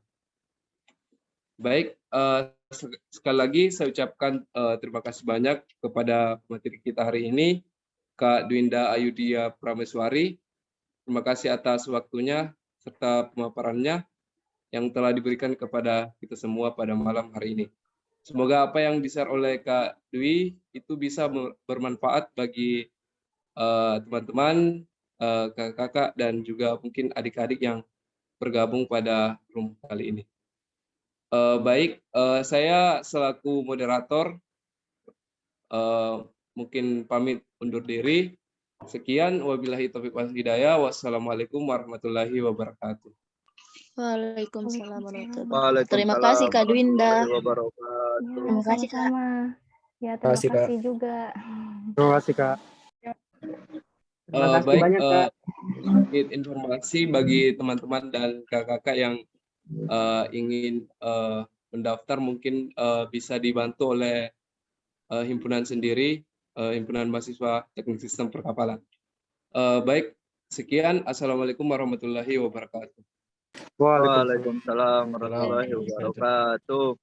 Baik, sekali lagi saya ucapkan terima kasih banyak kepada materi kita hari ini, Kak Dwinda Ayudia Prameswari. Terima kasih atas waktunya serta pemaparannya yang telah diberikan kepada kita semua pada malam hari ini. Semoga apa yang di-share oleh Kak Dwi itu bisa bermanfaat bagi teman-teman, kakak-kakak, dan juga mungkin adik-adik yang bergabung pada room kali ini. Baik, saya selaku moderator mungkin pamit undur diri. Sekian, wabillahi taufiq wal hidayah. Wassalamualaikum warahmatullahi wabarakatuh. Waalaikumsalam warahmatullahi wabarakatuh. Waalaikumsalam Terima kasih Kak Dwinda. warahmatullahi wabarakatuh. Ya, Terima kasih, Kak. sama-sama. Ya, terima kasih, Kak. kasih juga. Terima kasih Kak. Terima kasih Baik, banyak Kak. sedikit informasi bagi teman-teman dan kakak-kakak yang ingin mendaftar, mungkin bisa dibantu oleh himpunan sendiri, himpunan mahasiswa teknik sistem perkapalan. Baik, sekian. Assalamualaikum warahmatullahi wabarakatuh. Waalaikumsalam warahmatullahi wabarakatuh.